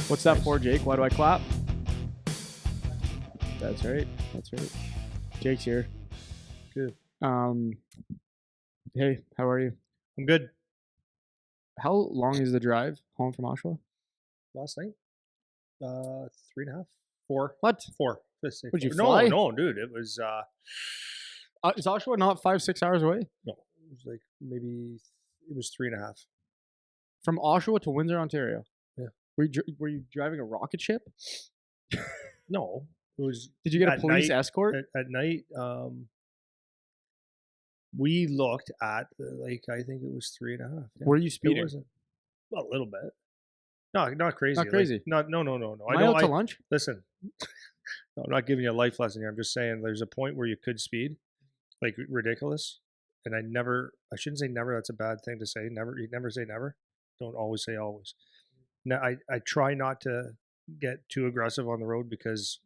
What's that for, Jake? Why do I clap? That's right. That's right. Jake's here. Good. Hey, how are you? I'm good. How long is the drive home from Oshawa? Last night, 3.5, 4. What? 4. Let's say Would you 4. fly? No, dude. It was Is Oshawa not 5-6 hours away? no. It was like maybe it was 3.5. From Oshawa to Windsor, Ontario? Yeah. Were you driving a rocket ship? No, it was. Did you get a at police night- escort? At night? We looked at I think it was 3.5. Yeah. Were you It speeding? wasn't. Well, a little bit. No, not crazy. Not crazy? No. I Am I out to lunch? Listen. No, I'm not giving you a life lesson here. I'm just saying there's a point where you could speed, like ridiculous. And I shouldn't say never. That's a bad thing to say. Never, you never say never. Don't always say always. Now, I try not to get too aggressive on the road because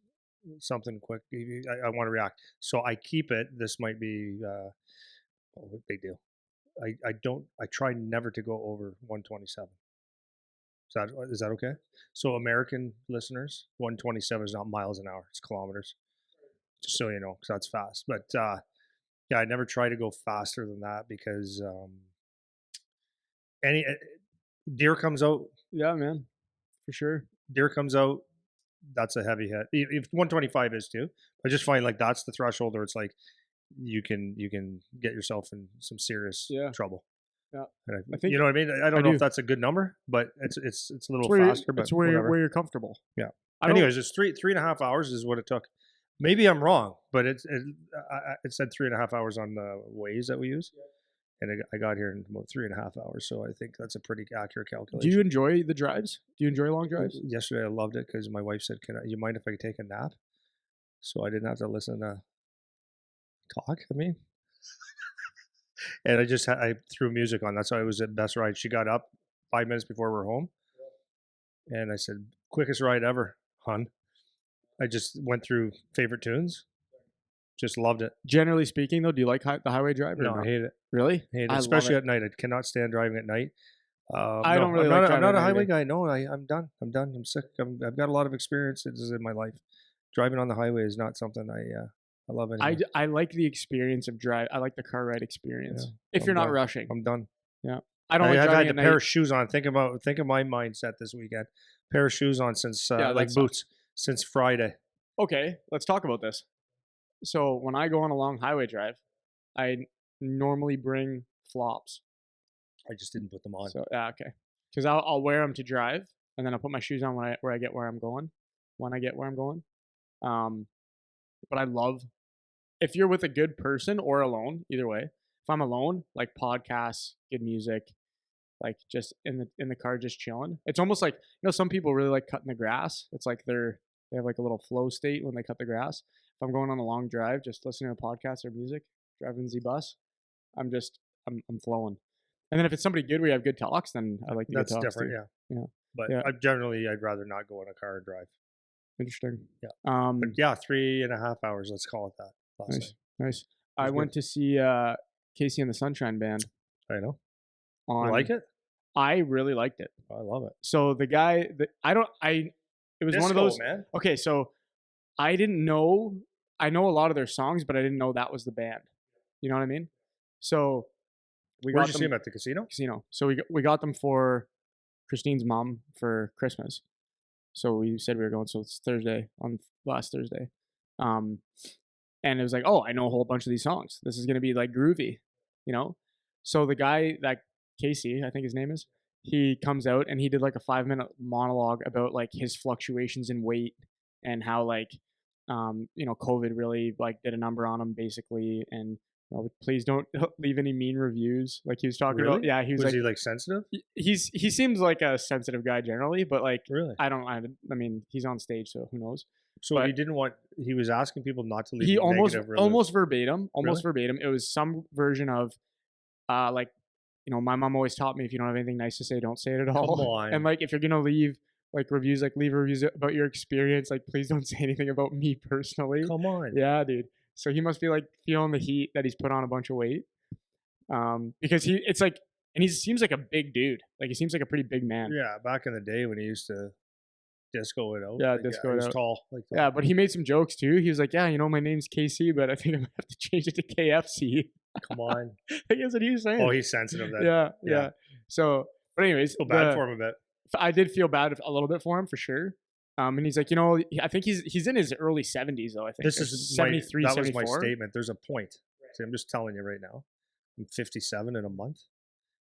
something quick, I want to react. So I keep it. This might be a big deal. I try never to go over 127. Is that okay? So American listeners, 127 is not miles an hour; it's kilometers. Just so you know, because that's fast. But yeah, I never try to go faster than that because any deer comes out. Yeah, man. For sure. Deer comes out. That's a heavy hit. If 125 is too, I just find like that's the threshold where it's like you can get yourself in some serious trouble. Yeah, and I think you know what I mean. I don't know if that's a good number, but it's a little faster. But it's where you're comfortable. Yeah. Anyways, it's 3.5 hours is what it took. Maybe I'm wrong, but it said 3.5 hours on the Waze that we use, and I got here in about 3.5 hours. So I think that's a pretty accurate calculation. Do you enjoy the drives? Do you enjoy long drives? Yesterday I loved it because my wife said, you mind if I take a nap?" So I didn't have to listen to talk. And I threw music on. That's why it was the best ride. She got up 5 minutes before we were home, and I said, "Quickest ride ever, hon." I just went through favorite tunes. Just loved it. Generally speaking, though, do you like the highway drive? Or No, I hate it. Really? Hate it, especially at night. I cannot stand driving at night. I don't really like driving. I'm not a highway guy. No, I'm done. I'm sick. I've got a lot of experiences in my life. Driving on the highway is not something I love anymore. I like the experience of drive. I like the car ride experience. Yeah, if you're not rushing. I'm done. Yeah. I don't like I've driving had a pair of shoes on. Think of my mindset this weekend. Pair of shoes on since boots since Friday. Okay, let's talk about this. So when I go on a long highway drive, I normally bring flops. I just didn't put them on. So okay, because I'll wear them to drive, and then I'll put my shoes on when I get where I'm going. When I get where I'm going, but I love if you're with a good person or alone. Either way, if I'm alone, like podcasts, good music, like just in the car, just chilling. It's almost like some people really like cutting the grass. It's like they have like a little flow state when they cut the grass. If I'm going on a long drive, just listening to podcasts or music, driving the bus, I'm flowing. And then if it's somebody good where you have good talks, then I like the good talks. That's different, too. Yeah. But I'd rather not go in a car and drive. Interesting. Yeah. But yeah, 3.5 hours. Let's call it that. Nice. I went to see Casey and the Sunshine Band. I know. You like it? I really liked it. I love it. So the guy that it was one of those. Man. Okay, so I didn't know. I know a lot of their songs, but I didn't know that was the band. You know what I mean? So where'd you see them at the casino? Casino. So we got them for Christine's mom for Christmas. So we said we were going. So it's last Thursday. And it was like, oh, I know a whole bunch of these songs. This is gonna be like groovy, So the guy that Casey, I think his name is, he comes out and he did like a 5-minute monologue about like his fluctuations in weight and how like COVID really like did a number on him basically, and please don't leave any mean reviews. Like he was talking about, yeah, he was he like sensitive? He seems like a sensitive guy generally, but like really, I mean, he's on stage, so who knows? So but he was asking people not to leave. He almost verbatim. It was some version of, like, my mom always taught me if you don't have anything nice to say, don't say it at all. Come on. And like if you're gonna leave like reviews, like leave reviews about your experience, like please don't say anything about me personally. Come on. Yeah, dude. So he must be like feeling the heat that he's put on a bunch of weight. Because he seems like a big dude. Like he seems like a pretty big man. Yeah, back in the day when he used to disco it out. Yeah, Like, disco he it was out. tall. Like, Yeah, but he made some jokes too. He was like, "Yeah, my name's KC, but I think I'm gonna have to change it to KFC." come on. I guess what he was Oh, saying. he's sensitive then. Yeah, Yeah. yeah. So, but anyways, Feel bad for him a bit. I did feel bad a little bit for him for sure. And he's like, I think he's in his early 70s though. I think This is 73, that was my 74. statement. There's a point. See, I'm just telling you right now. I'm 57 in a month,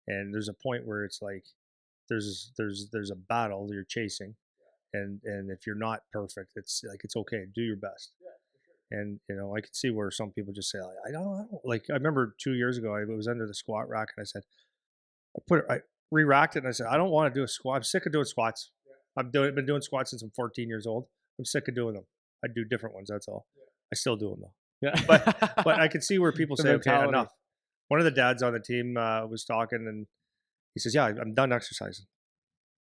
and there's a point where it's like there's a battle you're chasing, and if you're not perfect, it's like it's okay. Do your best. And I could see where some people just say like, I don't like. I remember 2 years ago I was under the squat rack and I said I re-racked it and I said I don't want to do a squat. I'm sick of doing squats. I've been doing squats since I'm 14 years old. I'm sick of doing them. I do different ones. That's all. I still do them though. Yeah. But I could see where people The say, okay, mentality. enough. One of the dads on the team was talking and he says, yeah, I'm done exercising.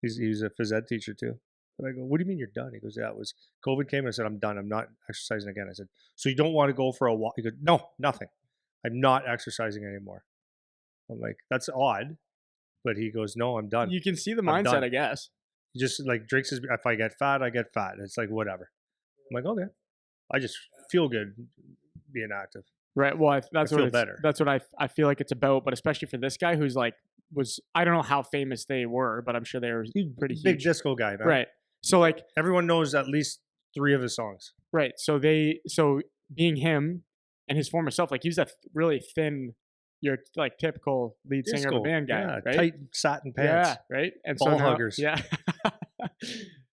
He's a phys ed teacher too. And I go, what do you mean you're done? He goes, yeah, it was COVID came and I said, I'm done. I'm not exercising again. I said, so you don't want to go for a walk? He goes, no, nothing. I'm not exercising anymore. I'm like, that's odd. But he goes, no, I'm done. You can see the I'm mindset, done. I guess. He just like drinks his, if I get fat, I get fat. It's like, whatever. I'm like, okay. I just feel good being active. Right. Well, that's I what feel better. That's what I feel like it's about. But especially for this guy who's like I don't know how famous they were, but I'm sure they were pretty Big huge. disco guy, man. Right. So like everyone knows at least 3 of his songs. Right. So being him and his former self, like he was a really thin, your like typical lead singer of a band guy, yeah, right? tight satin pants. Yeah, right. And ball so now, huggers. Yeah.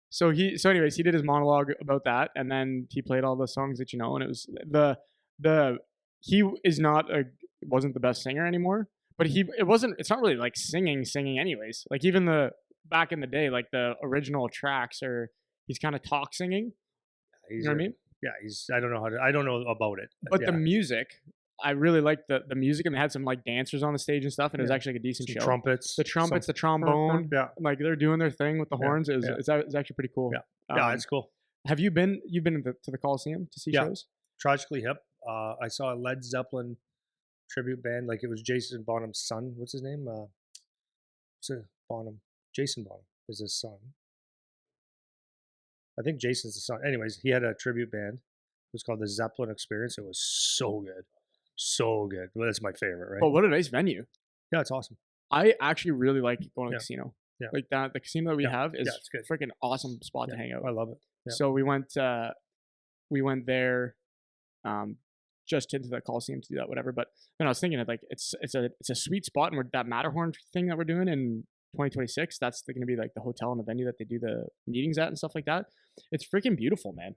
So anyways, he did his monologue about that, and then he played all the songs that and it was he is not wasn't the best singer anymore, but it's not really like singing anyways. Like even the back in the day, like the original tracks he's kind of talk singing. You know what I mean? Yeah, I don't know about it. But yeah. the music, I really liked the music, and they had some like dancers on the stage and stuff, and it was actually like a decent some show. Trumpets, the trombone, yeah, like they're doing their thing with the horns. It's actually pretty cool. Yeah, it's cool. Have you've been to the Coliseum to see shows? Tragically Hip. I saw a Led Zeppelin tribute band. Like it was Jason Bonham's son. What's his name? Bonham. Jason Bonham is his son. I think Jason's the son. Anyways, he had a tribute band. It was called the Zeppelin Experience. It was so good. So good. Well, that's my favorite, right? But what a nice venue. Yeah, it's awesome. I actually really like going to the casino. Yeah. Like the casino that we have is it's freaking awesome spot to hang out. I love it. Yeah. So we went there just into the Coliseum to do that, whatever. But then I was thinking like it's a sweet spot, and that Matterhorn thing that we're doing in 2026, that's going to be like the hotel and the venue that they do the meetings at and stuff like that. It's freaking beautiful, man.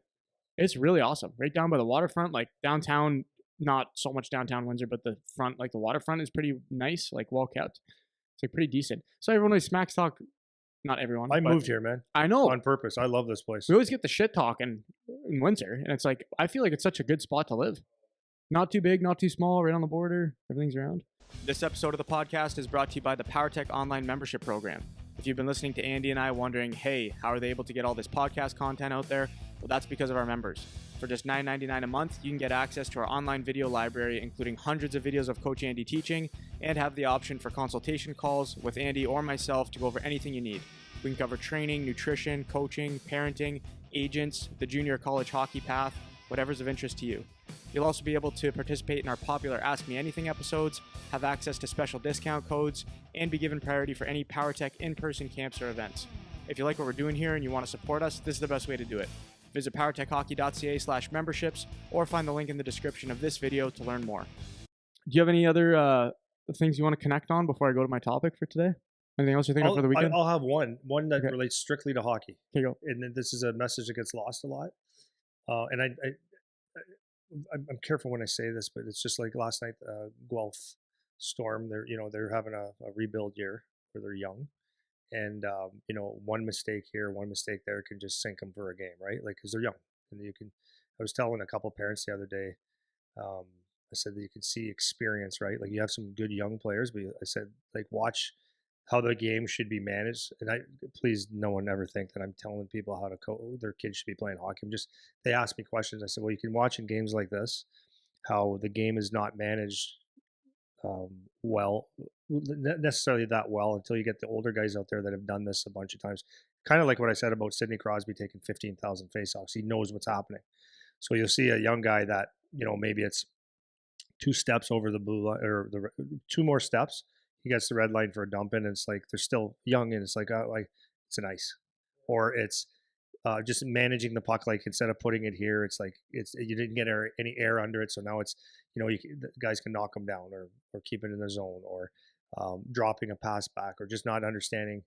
It's really awesome. Right down by the waterfront, like downtown, not so much downtown Windsor, but the front, like the waterfront is pretty nice, like well kept. It's like pretty decent. So everyone always smacks talk. Not everyone. I moved here, man. I know. On purpose. I love this place. We always get the shit talking in Windsor, and it's like I feel like it's such a good spot to live. Not too big, not too small, right on the border. Everything's around. This episode of the podcast is brought to you by the PowerTech online membership program. If you've been listening to Andy and I wondering, hey, how are they able to get all this podcast content out there? Well, that's because of our members. For just $9.99 a month, you can get access to our online video library, including hundreds of videos of Coach Andy teaching, and have the option for consultation calls with Andy or myself to go over anything you need. We can cover training, nutrition, coaching, parenting, agents, the junior college hockey path, whatever's of interest to you. You'll also be able to participate in our popular Ask Me Anything episodes, have access to special discount codes, and be given priority for any PowerTech in-person camps or events. If you like what we're doing here and you want to support us, this is the best way to do it. Visit powertechhockey.ca/memberships or find the link in the description of this video to learn more. Do you have any other things you want to connect on before I go to my topic for today? Anything else you're thinking of for the weekend? I'll have one that relates strictly to hockey. Okay, go. And this is a message that gets lost a lot. And I'm careful when I say this, but it's just like last night, Guelph Storm. They're having a rebuild year where they're young, and one mistake here, one mistake there can just sink them for a game, right? Like because they're young, and I was telling a couple parents the other day. I said that you can see experience, right? Like you have some good young players, but I said like watch how the game should be managed. And please, no one ever think that I'm telling people how to their kids should be playing hockey. They asked me questions. I said, well, you can watch in games like this how the game is not managed necessarily that well until you get the older guys out there that have done this a bunch of times. kind of like what I said about Sidney Crosby taking 15,000 faceoffs. He knows what's happening. So you'll see a young guy that, maybe it's 2 steps over the blue line, or 2 more steps. He gets the red line for a dump in, and it's like they're still young, and it's like it's an ice, or it's just managing the puck. Like instead of putting it here, it's like you didn't get any air under it, so now it's the guys can knock them down, or keep it in the zone, or dropping a pass back, or just not understanding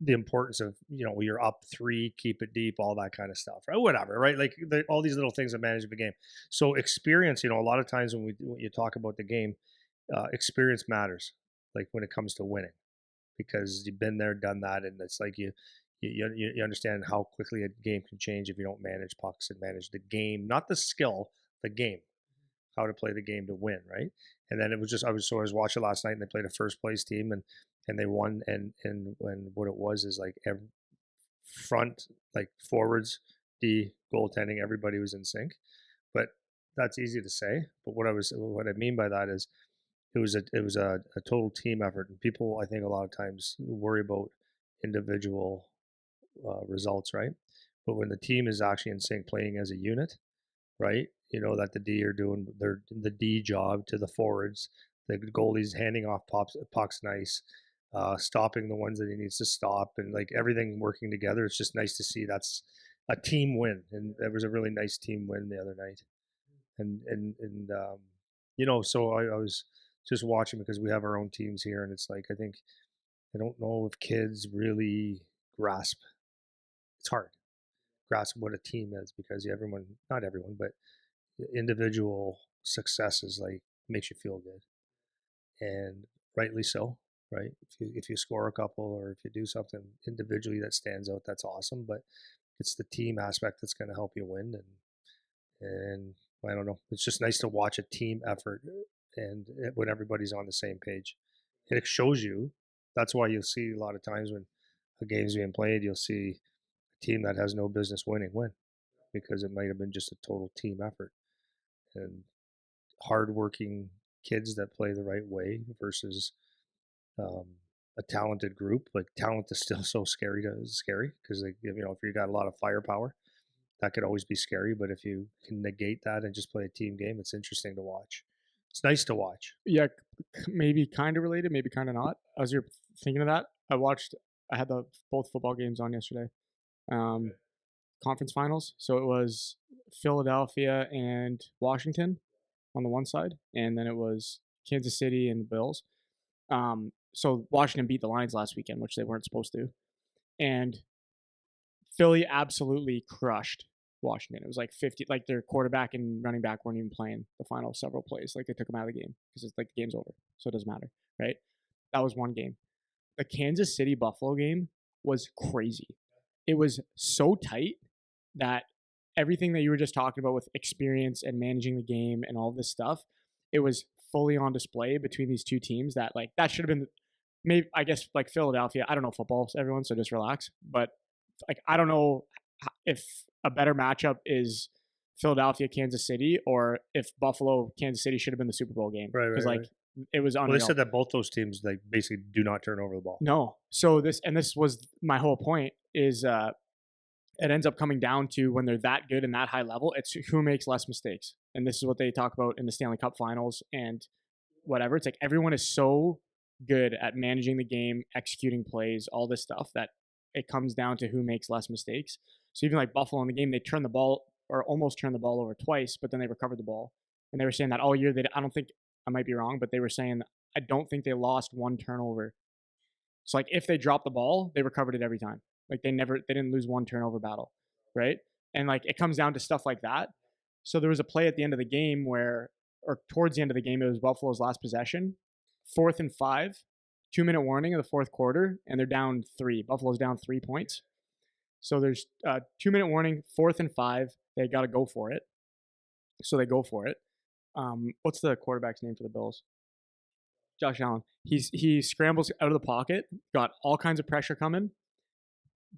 the importance of you're up 3, keep it deep, all that kind of stuff, right? Whatever, right? Like all these little things that manage the game. So experience, a lot of times when you talk about the game, experience matters, like when it comes to winning, because you've been there, done that, and it's like you understand how quickly a game can change if you don't manage pucks and manage the game, not the skill, the game, how to play the game to win, right? And then it was just I was watching last night, and they played a first place team, and they won, and what it was is like every front, like forwards, D, goaltending, everybody was in sync. But that's easy to say. But what I mean by that is it was a total team effort, and people, I think, a lot of times worry about individual results, right? But when the team is actually in sync, playing as a unit, right? That the D are doing the D job to the forwards, the goalie's handing off pucks nice, stopping the ones that he needs to stop, and like everything working together. It's just nice to see. That's a team win, and that was a really nice team win the other night. So I was just watching, because we have our own teams here, and it's like I don't know if kids really grasp. It's hard grasp what a team is, because not everyone, but individual success is like makes you feel good, and rightly so, right? If you score a couple, or if you do something individually that stands out, that's awesome. But it's the team aspect that's going to help you win, and I don't know. It's just nice to watch a team effort, and when everybody's on the same page, it shows you. That's why you'll see a lot of times when a game's being played, you'll see a team that has no business winning win, because it might have been just a total team effort, and hardworking kids that play the right way versus um, a talented group. Like talent is still so scary because if you got a lot of firepower, that could always be scary. But if you can negate that and just play a team game, it's interesting to watch. It's nice to watch. Yeah, maybe kind of related, maybe kind of not. As you're thinking of that, I had both football games on yesterday, conference finals. So it was Philadelphia and Washington on the one side, and then it was Kansas City and the Bills. So Washington beat the Lions last weekend, which they weren't supposed to, and Philly absolutely crushed Washington. It was like 50, like their quarterback and running back weren't even playing the final several plays. Like they took them out of the game because it's like the game's over, so it doesn't matter, right? That was one game. The Kansas City Buffalo game was crazy. It was so tight that everything that you were just talking about with experience and managing the game and all this stuff, it was fully on display between these two teams. That should have been, maybe, I guess, like Philadelphia. I don't know football, everyone, so just relax. But like I don't know if a better matchup is Philadelphia, Kansas City, or if Buffalo, Kansas City should have been the Super Bowl game. Right. Because like it was unreal. Well, they said that both those teams like basically do not turn over the ball. No. So this was my whole point is it ends up coming down to when they're that good and that high level, it's who makes less mistakes. And this is what they talk about in the Stanley Cup finals and whatever. It's like everyone is so good at managing the game, executing plays, all this stuff, that it comes down to who makes less mistakes. So even like Buffalo in the game, they turned the ball or almost turned the ball over twice, but then they recovered the ball. And they were saying that all year, I don't think, I might be wrong, but they were saying, I don't think they lost one turnover. So like if they dropped the ball, they recovered it every time. Like they didn't lose one turnover battle, right? And like it comes down to stuff like that. So there was a play at the end of the game or towards the end of the game, it was Buffalo's last possession, 4th and 5, 2-minute warning of the fourth quarter, and they're down 3. Buffalo's down 3 points. So there's 2-minute warning, 4th and 5. They got to go for it. So they go for it. What's the quarterback's name for the Bills? Josh Allen. He scrambles out of the pocket, got all kinds of pressure coming,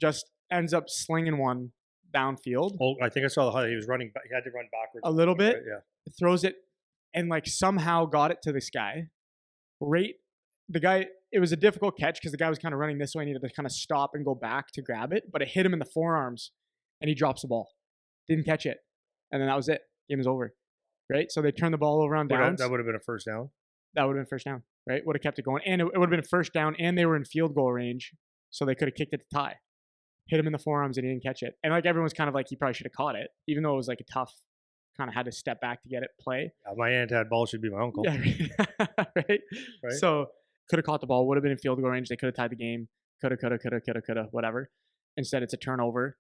just ends up slinging one downfield. Oh, I think I saw the highlight. He was running. He had to run backwards a little bit. Right? Yeah. Throws it, and like somehow got it to this guy. Right, the guy it was a difficult catch because the guy was kind of running this way. I needed to kind of stop and go back to grab it, but it hit him in the forearms, and he drops the ball. Didn't catch it, and then that was it. Game was over. Right? So they turned the ball over on downs. That would have been a first down. That would have been first down, right? Would have kept it going, and it would have been a first down, and they were in field goal range, so they could have kicked it to tie. Hit him in the forearms, and he didn't catch it. And like everyone's kind of like, he probably should have caught it, even though it was like a tough, kind of had to step back to get it play. My aunt had ball should be my uncle. Yeah, right. So could have caught the ball, would have been in field goal range. They could have tied the game. Coulda, whatever. Instead, it's a turnover.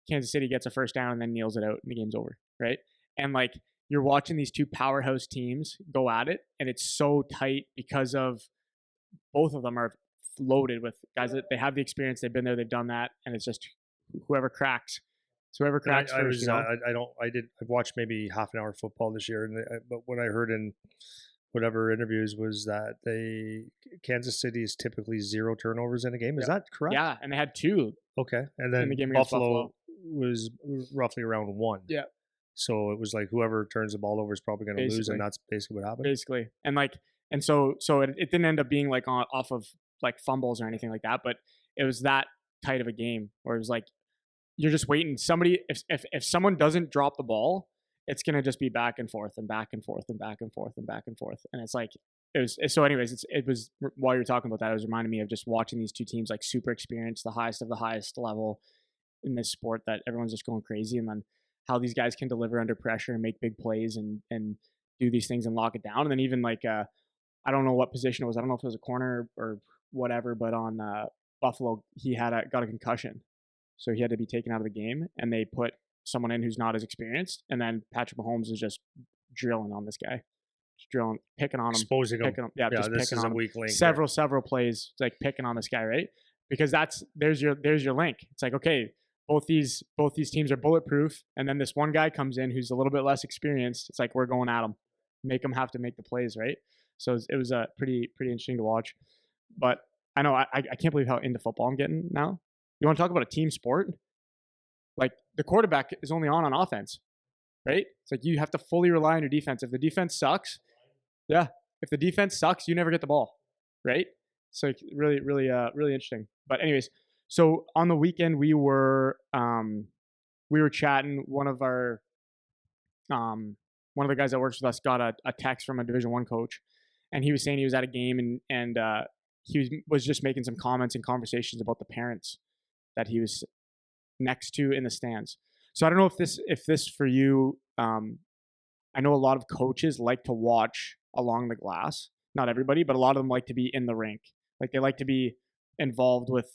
Kansas City gets a first down and then kneels it out, and the game's over, right? And like, you're watching these two powerhouse teams go at it, and it's so tight because of both of them are loaded with guys that they have the experience, they've been there, they've done that, and it's just whoever cracks. So whoever cracks first. I've watched maybe half an hour of football this year, but what I heard in whatever interviews was that Kansas City is typically 0 turnovers in a game. Is that correct? Yeah, and they had 2. Okay, and then the game Buffalo was roughly around 1. Yeah. So it was like whoever turns the ball over is probably going to lose, and that's basically what happened. Basically, and so it didn't end up being like off of like fumbles or anything like that, but it was that tight of a game where it was like you're just waiting. Somebody, if someone doesn't drop the ball, it's gonna just be back and forth and back and forth and back and forth and back and forth, and it's like it was. So, anyways, it was while you were talking about that, it was reminding me of just watching these two teams like super experienced, the highest of the highest level in this sport, that everyone's just going crazy, and then how these guys can deliver under pressure and make big plays and do these things and lock it down. And then even like I don't know what position it was. I don't know if it was a corner or whatever, but on Buffalo, he got a concussion, so he had to be taken out of the game, and they put someone in who's not as experienced, and then Patrick Mahomes is just drilling on this guy, just drilling, picking on him, exposing him. Yeah, just this picking is on a him. weak link. Several plays, like picking on this guy, right? Because there's your link. It's like, okay, both these teams are bulletproof, and then this one guy comes in who's a little bit less experienced. It's like we're going at him, make them have to make the plays, right? So it was pretty interesting to watch. But I know I can't believe how into football I'm getting now. You want to talk about a team sport? Like the quarterback is only on offense, right? It's like you have to fully rely on your defense. If the defense sucks, if the defense sucks, you never get the ball, right? So really interesting. But anyways, so on the weekend we were chatting. One of the guys that works with us got a text from a Division I coach, and he was saying he was at a game and he was just making some comments and conversations about the parents that he was next to in the stands. So I don't know if this for you, I know a lot of coaches like to watch along the glass. Not everybody, but a lot of them like to be in the rink. Like they like to be involved with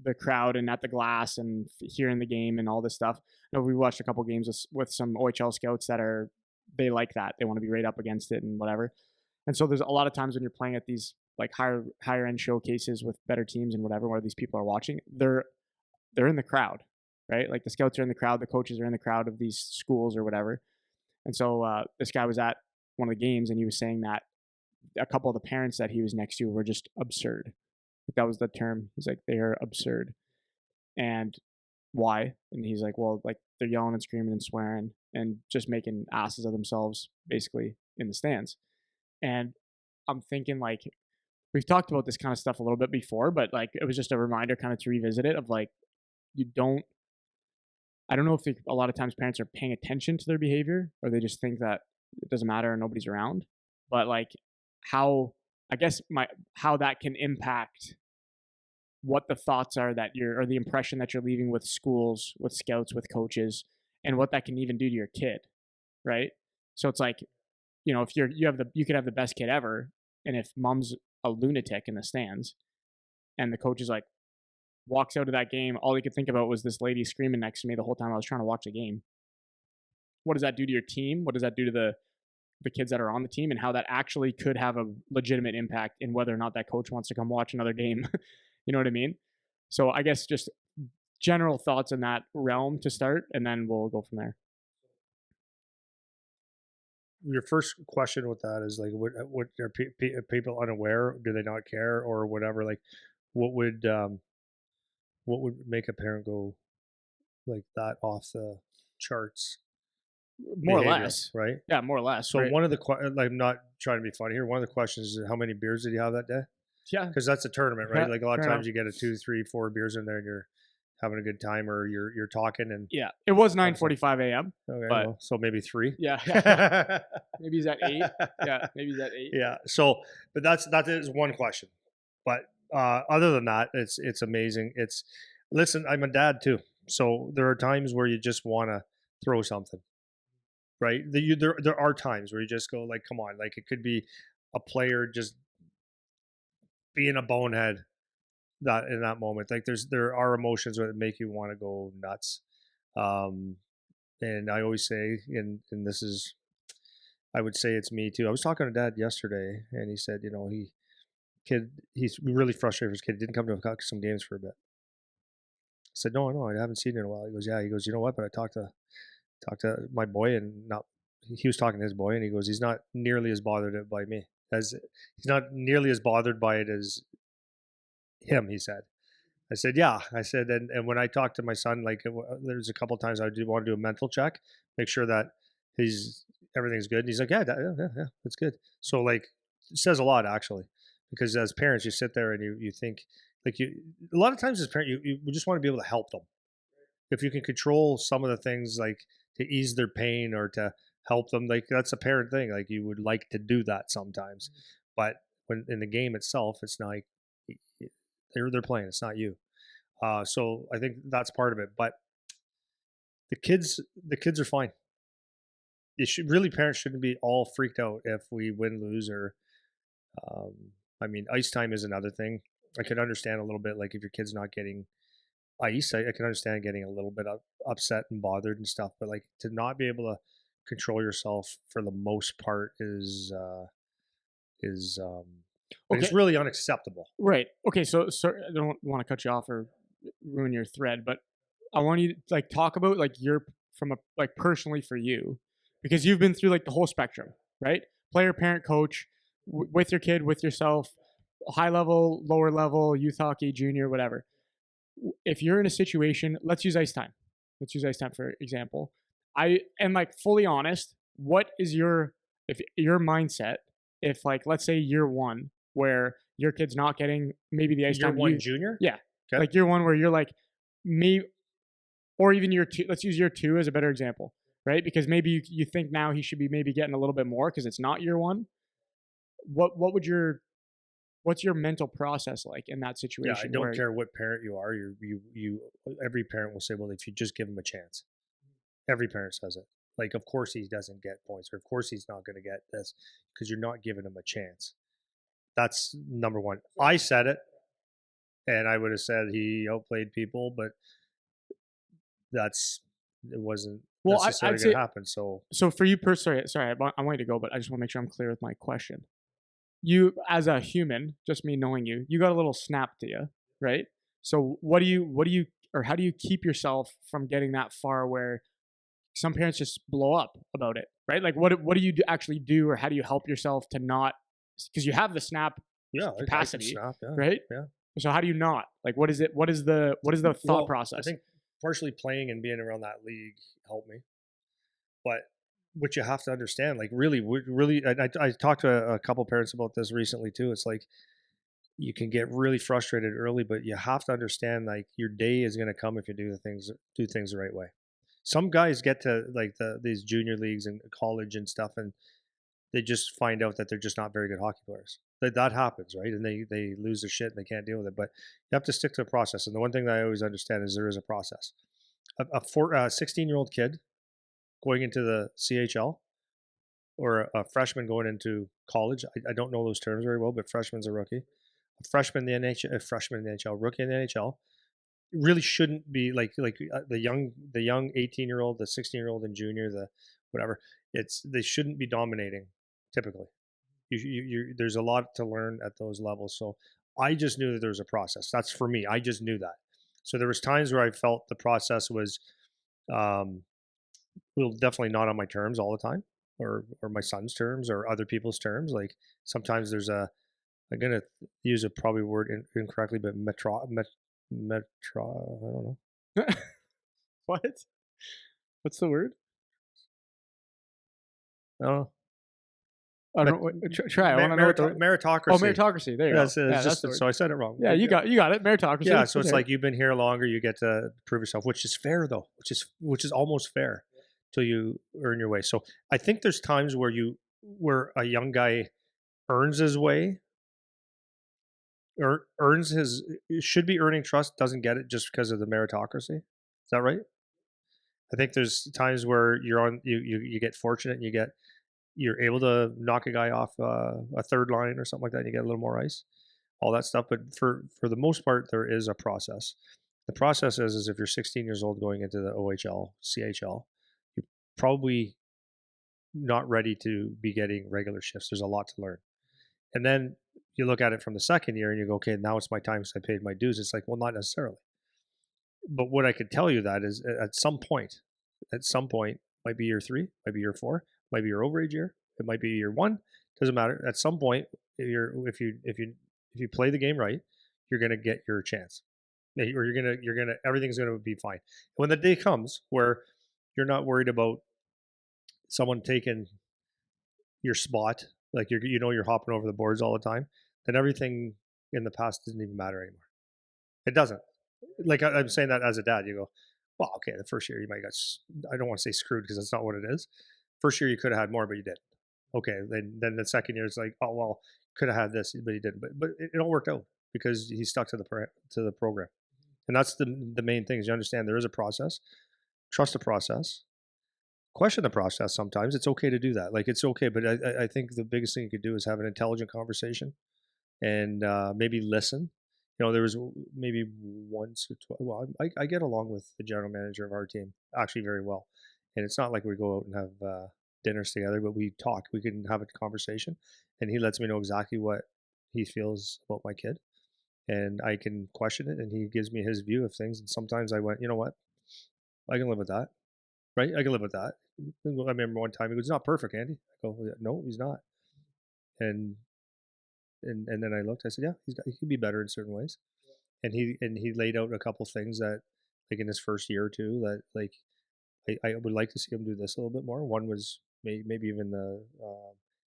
the crowd and at the glass and hearing the game and all this stuff. I know we watched a couple games with some OHL scouts they like that. They want to be right up against it and whatever. And so there's a lot of times when you're playing at these like higher end showcases with better teams and whatever, where these people are watching, they're in the crowd, right? Like the scouts are in the crowd, the coaches are in the crowd of these schools or whatever. And so this guy was at one of the games, and he was saying that a couple of the parents that he was next to were just absurd. That was the term. He's like, they are absurd. And why? And he's like, well, like they're yelling and screaming and swearing and just making asses of themselves basically in the stands. And I'm thinking, like, we've talked about this kind of stuff a little bit before, but like it was just a reminder kind of to revisit it of like, I don't know if a lot of times parents are paying attention to their behavior, or they just think that it doesn't matter and nobody's around. But like how that can impact what the thoughts are that or the impression that you're leaving with schools, with scouts, with coaches, and what that can even do to your kid, right? So it's like, if you could have the best kid ever, and if mom's a lunatic in the stands, and the coach is like, walks out of that game, all he could think about was this lady screaming next to me the whole time I was trying to watch the game. What does that do to your team? What does that do to the kids that are on the team, and how that actually could have a legitimate impact in whether or not that coach wants to come watch another game? You know what I mean? So I guess just general thoughts in that realm to start, and then we'll go from there. Your first question with that is like, what are people unaware? Do they not care or whatever? Like, what would make a parent go like that off the charts? More or less, right? Yeah, more or less. So right? one of the I'm not trying to be funny here. One of the questions is, how many beers did he have that day? Yeah. because that's a tournament, right? Yeah. Like a lot of Fair enough. times you get a 2, 3, 4 beers in there and you're having a good time, or you're talking and Yeah. It was all of a sudden, 9:45 a.m. okay, But well, so maybe 3. yeah, yeah. Maybe he's at 8. Yeah. Maybe he's at 8. Yeah. So, but that is one question. But other than that, it's amazing. It's listen. I'm a dad too, so there are times where you just want to throw something, right? There are times where you just go like, come on, like it could be a player just being a bonehead that in that moment. Like there are emotions that make you want to go nuts. Um, and I always say, and this is I would say it's me too. I was talking to dad yesterday, and he said, you know, he's really frustrated with his kid. He didn't come to some games for a bit. I said, no, no, I haven't seen it in a while. He goes, yeah. He goes, you know what? But I talked to my boy, and not he was talking to his boy, and he goes, he's not nearly as bothered by me as he's not nearly as bothered by it as him. He said. I said, yeah. I said, and when I talked to my son, like there's a couple times I do want to do a mental check, make sure that he's everything's good. And he's like, yeah, yeah, that's good. So like, it says a lot actually, because as parents, you sit there and you think like a lot of times as parent, you just want to be able to help them. If you can control some of the things like to ease their pain or to help them, like that's a parent thing. Like you would like to do that sometimes, but when in the game itself, it's not like they're playing. It's not you. So I think that's part of it. But the kids are fine. It should really parents shouldn't be all freaked out if we win, lose, or um, I mean, ice time is another thing. I could understand a little bit like if your kid's not getting ice, I can understand getting a little bit upset and bothered and stuff. But like to not be able to control yourself for the most part is like it's Okay. really unacceptable. Right. Okay. So I don't want to cut you off or ruin your thread, but I want you to like talk about like your from a like personally for you because you've been through like the whole spectrum, right? Player, parent, coach, with your kid, with yourself, high level, lower level, youth hockey, junior, whatever. If you're in a situation, let's use ice time. Let's use ice time for example. I am like fully honest. What is your if your mindset if like let's say year one where your kid's not getting maybe the ice Year time one you junior. yeah Okay. like year one where you're like maybe or even year two. Let's use year two as a better example, right? Because maybe you think now he should be maybe getting a little bit more because it's not year one. What would your what's your mental process like in that Yeah, I situation don't where care what parent you are. You. Every parent will say, "Well, if you just give him a chance." Every parent says it. Like, of course he doesn't get points, or of course he's not going to get this because you're not giving him a chance. That's number one. I said it, and I would have said he outplayed people, but that's it wasn't well I'd necessarily going say to happen. So so for you personally sorry I want you to go but I just want to make sure I'm clear with my question you as a human just me knowing you got a little snap to you right so what do you or how do you keep yourself from getting that far where some parents just blow up about it, right? Like, what do you actually do, or how do you help yourself to not? Because you have the snap yeah, I can capacity, snap. Yeah, right? yeah. So how do you not? Like, what is it? What is the thought Well, I process? think partially playing and being around that league helped me. But what you have to understand, like really, I talked to a couple parents about this recently too. It's like you can get really frustrated early, but you have to understand like your day is going to come if you do things the right way. Some guys get to like these junior leagues and college and stuff, and they just find out that they're just not very good hockey players. That happens, right? And they lose their shit and they can't deal with it. But you have to stick to a process. And the one thing that I always understand is there is a process. A 16-year-old kid going into the CHL or a freshman going into college. I don't know those terms very well, but freshman's a rookie. A freshman in the NHL, a freshman in the NHL, rookie in the NHL, really shouldn't be like the young 18-year-old, the 16-year-old, and junior, the whatever. They shouldn't be dominating typically. There's a lot to learn at those levels. So I just knew that there was a process. That's for me. I just knew that. So there was times where I felt the process was um, well, definitely not on my terms all the time, or my son's terms, or other people's terms. Like sometimes there's a I'm gonna use a probably word incorrectly, but metro. I don't know. What? What's the word? Oh, I don't know. Try. I want to know what the. Oh, meritocracy. meritocracy. There you go. That's Yeah, that's just the word. so I said it wrong. Yeah, you got it. Yeah, Meritocracy. so it's Okay. like you've been here longer, you get to prove yourself, which is fair though, which is almost fair till you earn your way. So I think there's times where a young guy earns his way, or earns his should be earning trust, doesn't get it just because of the meritocracy. Is that right? I think there's times where you get fortunate and you're able to knock a guy off a third line or something like that. And you get a little more ice, all that stuff. But for the most part, there is a process. The process is if you're 16 years old going into the OHL, CHL, you're probably not ready to be getting regular shifts. There's a lot to learn. And then you look at it from the second year and you go, okay, now it's my time because I paid my dues. It's like, well, not necessarily. But what I could tell you that is at some point, might be year 3, might be year 4, might be your overage year, it might be year 1. Doesn't matter. At some point, if you play the game right, you're gonna get your chance, or you're gonna everything's gonna be fine. When the day comes where you're not worried about someone taking your spot, like you're hopping over the boards all the time, then everything in the past doesn't even matter anymore. It doesn't. Like I'm saying that as a dad, you go, well, okay, the first year you might I don't want to say screwed because that's not what it is. First year you could have had more, but you didn't. Okay, then the second year it's like, oh well, could have had this, but he didn't. But it all worked out because he stuck to the program, and that's the main thing is you understand there is a process, trust the process, question the process. Sometimes it's okay to do that. Like it's okay, but I think the biggest thing you could do is have an intelligent conversation and maybe listen. There was maybe once or twice. Well, I get along with the general manager of our team actually very well, and it's not like we go out and have dinners together, but we talk. We can have a conversation, and he lets me know exactly what he feels about my kid, and I can question it, and he gives me his view of things. And sometimes I went, you know what, I can live with that, right? I can live with that. I remember one time he goes, "He's not perfect, Andy." I go, "No, he's not," and and then I looked. I said, "Yeah, he could be better in certain ways." And he laid out a couple things that, like in his first year or two, that like I would like to see him do this a little bit more. One was maybe even the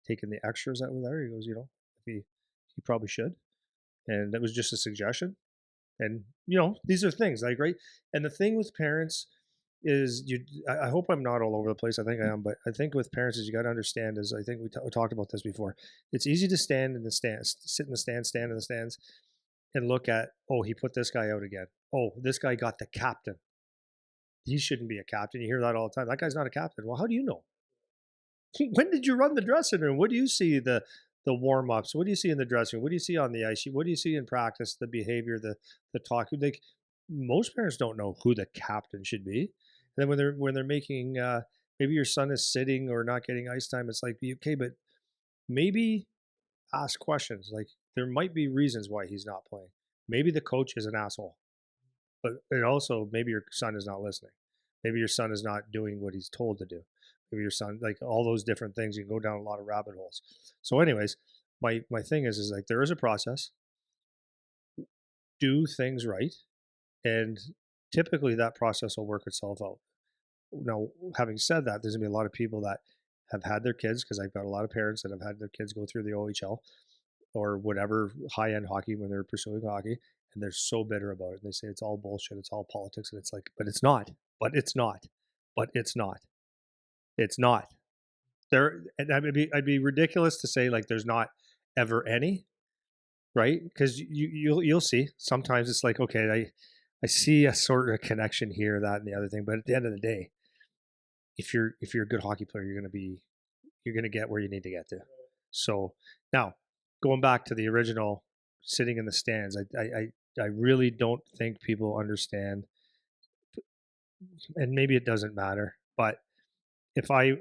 taking the extras that were there. He goes, if he probably should, and that was just a suggestion. And these are things like right. And the thing with parents is I hope I'm not all over the place. I think I am, but I think with parents is you got to understand is I think we talked about this before. It's easy to stand in the stands, sit in the stands, stand in the stands, and look at, oh, he put this guy out again. Oh, this guy got the captain. He shouldn't be a captain. You hear that all the time. That guy's not a captain. Well, how do you know? When did you run the dressing room? What do you see the warm ups? What do you see in the dressing room? What do you see on the ice sheet? What do you see in practice? The behavior, the talk. Like most parents don't know who the captain should be. And then when they're making maybe your son is sitting or not getting ice time, it's like okay, but maybe ask questions. Like there might be reasons why he's not playing. Maybe the coach is an asshole, but and also maybe your son is not listening. Maybe your son is not doing what he's told to do. Maybe your son, like all those different things, you can go down a lot of rabbit holes. So, anyways, my thing is like there is a process. Do things right, and typically that process will work itself out. Now, having said that, there's gonna be a lot of people that have had their kids because I've got a lot of parents that have had their kids go through the OHL or whatever high end hockey when they're pursuing hockey, and they're so bitter about it. They say it's all bullshit, it's all politics, and it's like, but it's not, but it's not, but it's not, it's not. There, and I'd be ridiculous to say like there's not ever any, right? Because you'll see sometimes it's like okay, I see a sort of connection here, that, and the other thing, but at the end of the day, if you're a good hockey player, you're gonna get where you need to get to. So now, going back to the original sitting in the stands, I really don't think people understand, and maybe it doesn't matter, but if I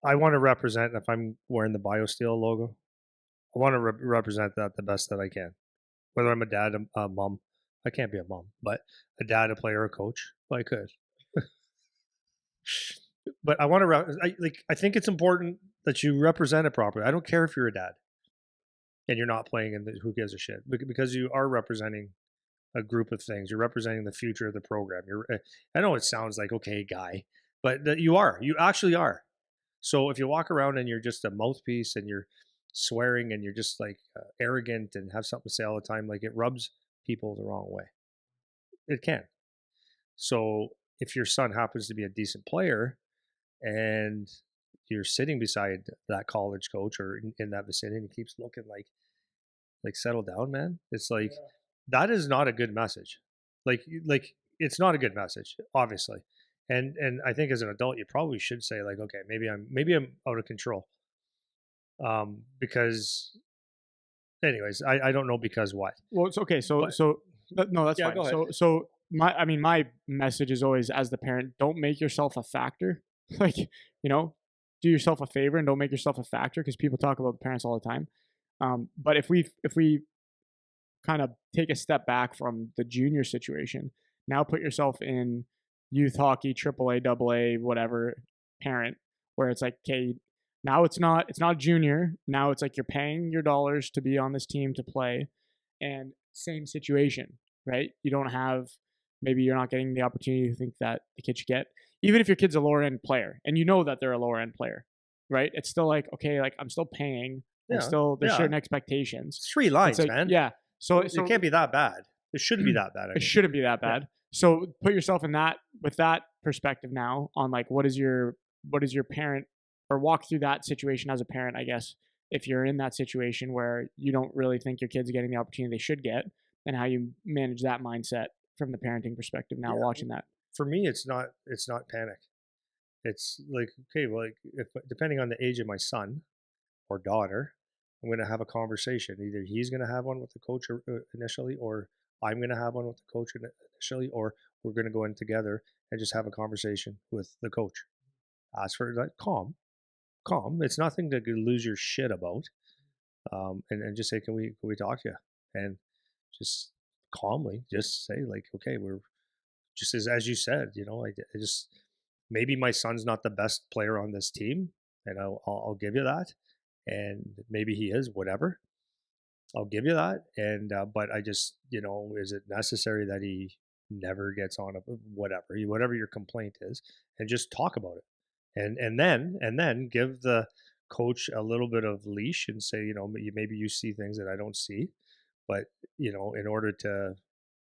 want to represent, if I'm wearing the BioSteel logo, I want to represent that the best that I can. Whether I'm a dad, a mom, I can't be a mom, but a dad, a player, a coach, well, I could. But I want to, I think it's important that you represent it properly. I don't care if you're a dad and you're not playing and who gives a shit because you are representing a group of things. You're representing the future of the program. I know it sounds like okay, guy, but you are. You actually are. So if you walk around and you're just a mouthpiece and you're swearing and you're just like arrogant and have something to say all the time, like it rubs people the wrong way. It can. So if your son happens to be a decent player and you're sitting beside that college coach or in that vicinity and he keeps looking like settle down, man. It's like that is not a good message. Like it's not a good message, obviously. And I think as an adult, you probably should say like, okay, maybe I'm out of control. Because anyways, I don't know because what. Well, it's okay. But No, that's yeah, fine. go ahead. So my message is always as the parent, don't make yourself a factor. Like, do yourself a favor and don't make yourself a factor because people talk about the parents all the time. But if we kind of take a step back from the junior situation, now put yourself in youth hockey, AAA, AA, whatever parent, where it's like, okay, now it's not junior. Now it's like you're paying your dollars to be on this team to play, and same situation, right? You don't have maybe you're not getting the opportunity you think that the kid should get, even if your kid's a lower end player and you know that they're a lower end player, right? It's still like okay, like I'm still paying. And Yeah, still there's yeah. certain expectations. It's 3 It's lines, like man. yeah. So It can't be that bad. It shouldn't be that bad. it shouldn't be that bad. So put yourself in that with that perspective now on like what is your parent or walk through that situation as a parent, I guess, if you're in that situation where you don't really think your kid's getting the opportunity they should get and how you manage that mindset from the parenting perspective now Yeah. watching that. For me, it's not panic. It's like, okay, well, like if depending on the age of my son or daughter, I'm going to have a conversation. Either he's going to have one with the coach initially, or I'm going to have one with the coach initially, or we're going to go in together and just have a conversation with the coach. Ask for that calm. It's nothing to lose your shit about. And just say, can we talk to you? And just calmly, just say like, okay, we're just as you said, I just maybe my son's not the best player on this team, and I'll give you that, and maybe he is, whatever. I'll give you that, and but I just is it necessary that he never gets on a whatever your complaint is, and just talk about it, and then give the coach a little bit of leash and say maybe you see things that I don't see, but in order to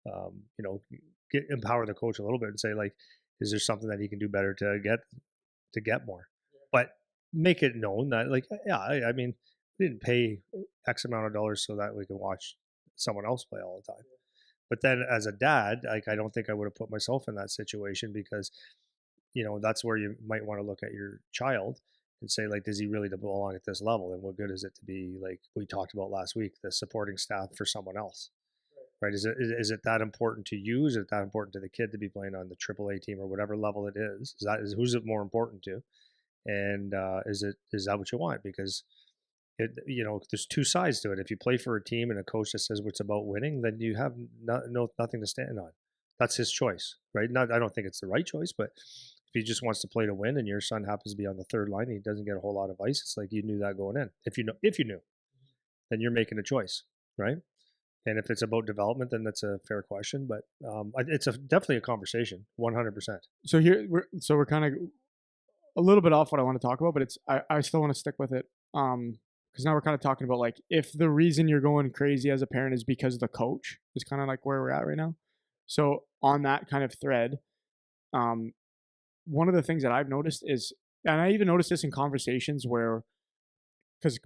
um, you know, empower the coach a little bit and say like, is there something that he can do better to get more? But make it known that like, yeah, I mean, we didn't pay X amount of dollars so that we can watch someone else play all the time. But then as a dad, like I don't think I would have put myself in that situation because that's where you might want to look at your child and say like, does he really belong at this level? And what good is it to be like we talked about last week, the supporting staff for someone else? Right? Is it that important to you? Is it that important to the kid to be playing on the AAA team or whatever level it is? Who's it more important to? And is that what you want? Because there's two sides to it. If you play for a team and a coach that says it's about winning, then you have nothing to stand on. That's his choice, right? Not I don't think it's the right choice, but if he just wants to play to win and your son happens to be on the third line and he doesn't get a whole lot of ice, it's like you knew that going in. If you knew, then you're making a choice, right? And if it's about development, then that's a fair question. But it's definitely a conversation, 100%. So we're kind of a little bit off what I want to talk about, but I still want to stick with it. Because now we're kind of talking about like if the reason you're going crazy as a parent is because of the coach is kind of like where we're at right now. So on that kind of thread, um, one of the things that I've noticed is, and I even noticed this in conversations where, because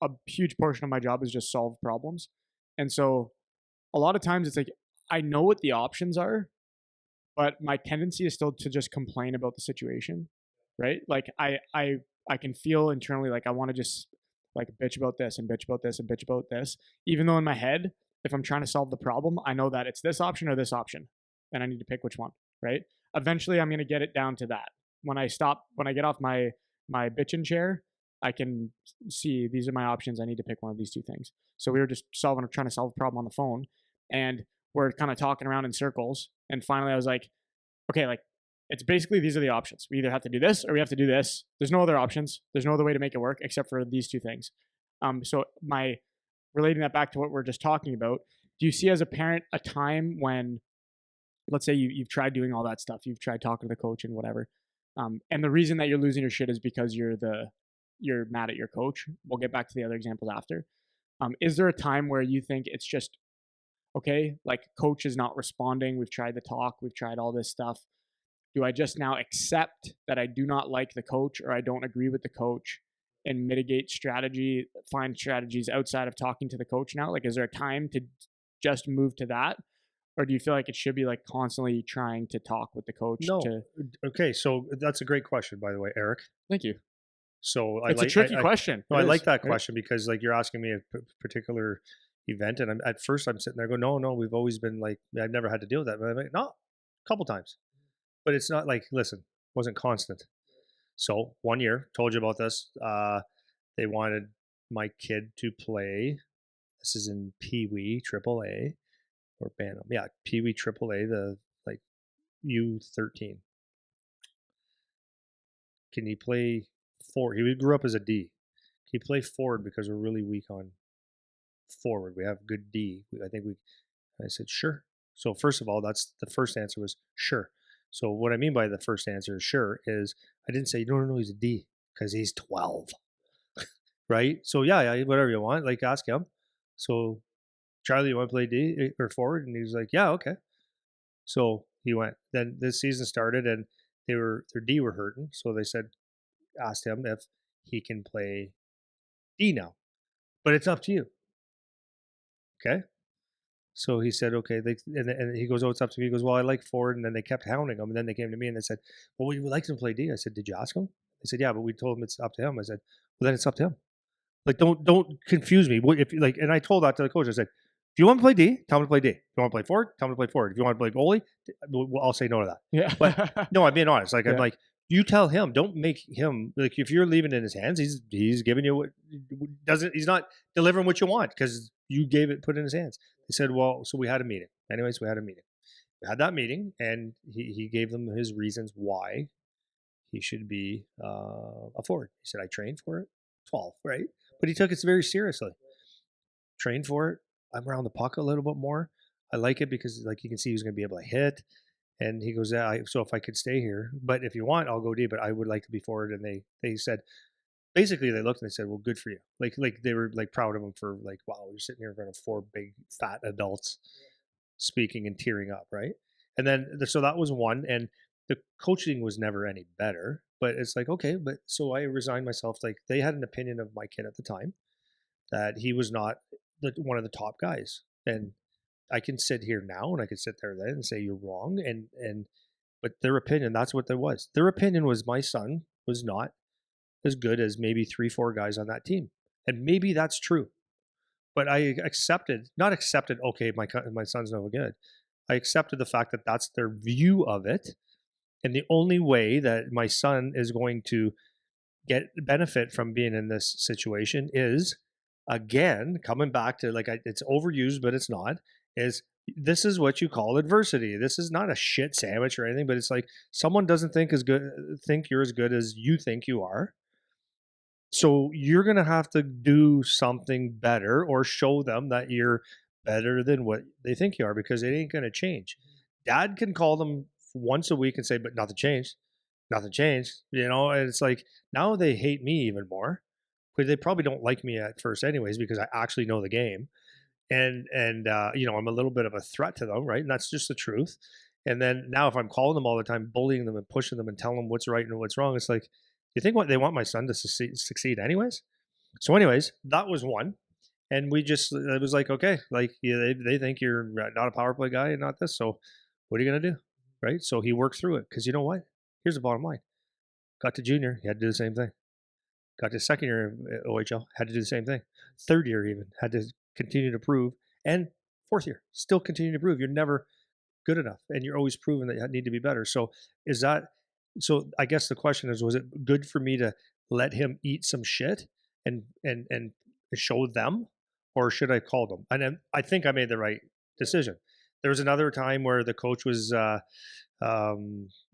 a huge portion of my job is just solve problems, and so a lot of times it's like I know what the options are, but my tendency is still to just complain about the situation, right? Like I can feel internally like I want to just like bitch about this and bitch about this and bitch about this, even though in my head, if I'm trying to solve the problem, I know that it's this option or this option, and I need to pick which one, right? Eventually, I'm gonna get it down to that. When I get off my bitching chair, I can see these are my options. I need to pick one of these two things. So we were just trying to solve a problem on the phone, and we're kind of talking around in circles. And finally, I was like, okay, like it's basically these are the options. We either have to do this or we have to do this. There's no other options. There's no other way to make it work except for these two things. So my relating that back to what we're just talking about, do you see as a parent a time when, let's say you've tried doing all that stuff, you've tried talking to the coach and whatever, And the reason that you're losing your shit is because you're mad at your coach. We'll get back to the other examples after. Is there a time where you think it's just okay, like coach is not responding? We've tried the talk, we've tried all this stuff. Do I just now accept that I do not like the coach or I don't agree with the coach and mitigate strategy, find strategies outside of talking to the coach now? Like, is there a time to just move to that? Or do you feel like it should be like constantly trying to talk with the coach No. to, Okay, so that's a great question, by the way, Eric. thank you. So It's a tricky question. no, It I is, like that right? question because like you're asking me a particular event, and at first I'm sitting there going, no, we've always been like I've never had to deal with that, but I'm like, no, a couple times, but it's not like listen, wasn't constant. So 1 year, told you about this. They wanted my kid to play. This is in Pee Wee Triple A or Bantam, yeah, Pee Wee Triple A, the like U13. Can he play forward? He grew up as a D. Can he play forward because we're really weak on forward? We have good D. I think we. I said sure. So first of all, that's the first answer was sure. So what I mean by the first answer is sure is I didn't say no, he's a D because he's 12, right? So yeah, whatever you want, like ask him. So Charlie, you want to play D or forward? And he's like, yeah, okay. So he went. Then this season started, and their D were hurting, so they said asked him if he can play D now, but it's up to you. Okay. So he said, okay. And he goes, oh, it's up to me. He goes, well, I like forward. And then they kept hounding him. And then they came to me and they said, well, we would like him to play D. I said, did you ask him? They said, yeah, but we told him it's up to him. I said, well, then it's up to him. Like, don't confuse me. What if like? And I told that to the coach. I said, if you want to play D, tell him to play D. If you want to play forward, tell him to play forward. If you want to play goalie, I'll say no to that. Yeah. But no, I'm being honest. Like I'm Yeah. like, you tell him. Don't make him like if you're leaving it in his hands. He's giving you what doesn't. He's not delivering what you want because you gave it put it in his hands. They said, well, so we had a meeting. Anyways, we had a meeting. We had that meeting, and he gave them his reasons why he should be a forward. He said, I trained for it, 12, right? But he took it very seriously. Trained for it. I'm around the puck a little bit more. I like it because like you can see he's going to be able to hit. And he goes, yeah, so if I could stay here, but if you want, I'll go D, but I would like to be forward. And they said, basically they looked and they said, well, good for you. Like they were like proud of him for like, wow, you're sitting here in front of four big fat adults speaking and tearing up. Right. And then, so that was one. And the coaching was never any better, but it's like, okay, but so I resigned myself. Like they had an opinion of my kid at the time that he was not one of the top guys. And I can sit here now and I could sit there then and say you're wrong. And but their opinion, that's what there was. Their opinion was my son was not as good as maybe 3, 4 guys on that team. And maybe that's true. But I accepted, not accepted, okay, my son's no good. I accepted the fact that that's their view of it. And the only way that my son is going to get benefit from being in this situation is again coming back to like it's overused but it's not is this is what you call adversity. This is not a shit sandwich or anything, but it's like someone doesn't think you're as good as you think you are, so you're going to have to do something better or show them that you're better than what they think you are because it ain't going to change. Dad can call them once a week and say, but nothing changed. Nothing changed. And it's like now they hate me even more. But they probably don't like me at first anyways because I actually know the game. And I'm a little bit of a threat to them, right? And that's just the truth. And then now if I'm calling them all the time, bullying them and pushing them and telling them what's right and what's wrong, it's like, you think what they want my son to succeed anyways? So anyways, that was one. And it was like, okay, like yeah, they think you're not a power play guy and not this. So what are you going to do? Right. So he worked through it because you know what? Here's the bottom line. Got to junior, he had to do the same thing. Got to second year of OHL, had to do the same thing. Third year even, had to continue to prove. And fourth year, still continue to prove. You're never good enough and you're always proving that you need to be better. So I guess the question is, was it good for me to let him eat some shit and show them, or should I call them? And then I think I made the right decision. There was another time where the coach was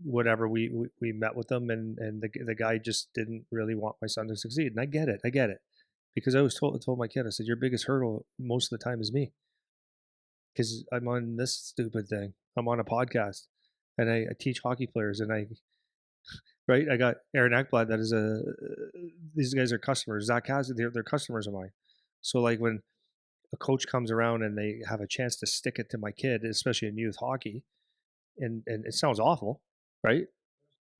whatever we met with them and the guy just didn't really want my son to succeed, and I get it because I told my kid, I said your biggest hurdle most of the time is me because I'm on this stupid thing. I'm on a podcast and I teach hockey players and right? I got Aaron Ekblad that is these guys are customers. Zach has they're customers of mine. So like when a coach comes around and they have a chance to stick it to my kid, especially in youth hockey, and it sounds awful, right?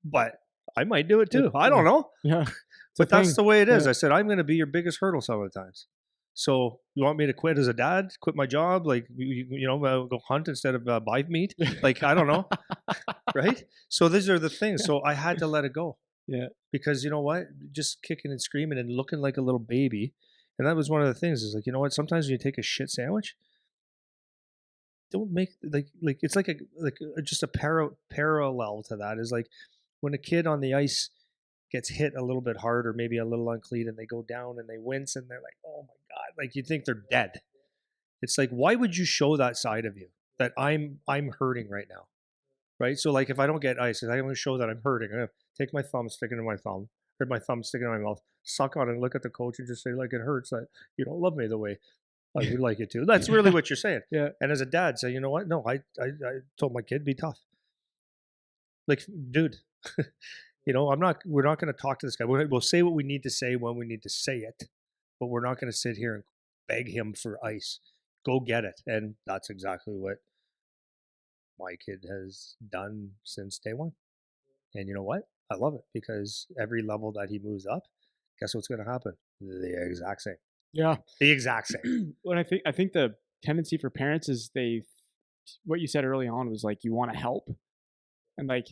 But I might do it Like, too. I yeah, don't know. yeah, it's a But that's thing. the way it is. Yeah. I said, I'm going to be your biggest hurdle some of the times. So you want me to quit as a dad, quit my job, like, go hunt instead of buy meat? Like, I don't know. Right. So these are the things. So I had to let it go Yeah. because you know what? Just kicking and screaming and looking like a little baby. And that was one of the things is like, you know what? Sometimes when you take a shit sandwich, don't make like it's like just a parallel to that is like when a kid on the ice gets hit a little bit hard or maybe a little unclean and they go down and they wince and they're like, oh my God, like you think they're dead. It's like, why would you show that side of you that I'm hurting right now? Right. So like if I don't get ice, I'm going to show that I'm hurting. I'm going to take my thumb, stick it in my thumb, or my thumb, stick it in my mouth, suck on it, and look at the coach and just say, like, it hurts that you don't love me the way I would like it to. That's really what you're saying. Yeah. And as a dad, say, you know what? No, I told my kid, be tough. Like, dude, we're not going to talk to this guy. We'll say what we need to say when we need to say it, but we're not going to sit here and beg him for ice. Go get it. And that's exactly what my kid has done since day one. And you know what? I love it because every level that he moves up, guess what's going to happen? The exact same. Yeah. The exact same. Well, I think the tendency for parents is what you said early on was like you want to help, and like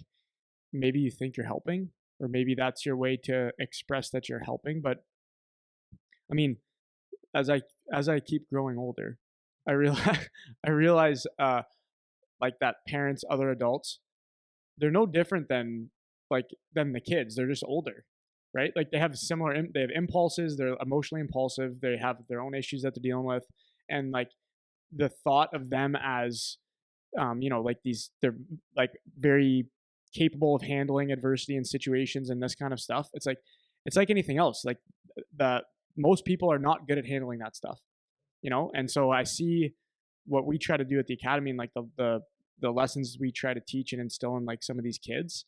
maybe you think you're helping, or maybe that's your way to express that you're helping. But I mean, as I as I keep growing older, I realize I realize like that parents, other adults, they're no different than the kids. They're just older, right? Like they have they have impulses. They're emotionally impulsive. They have their own issues that they're dealing with, and like the thought of them as like they're like very capable of handling adversity and situations and this kind of stuff. It's like anything else. Like the most people are not good at handling that stuff, and so I see what we try to do at the academy and like the lessons we try to teach and instill in like some of these kids,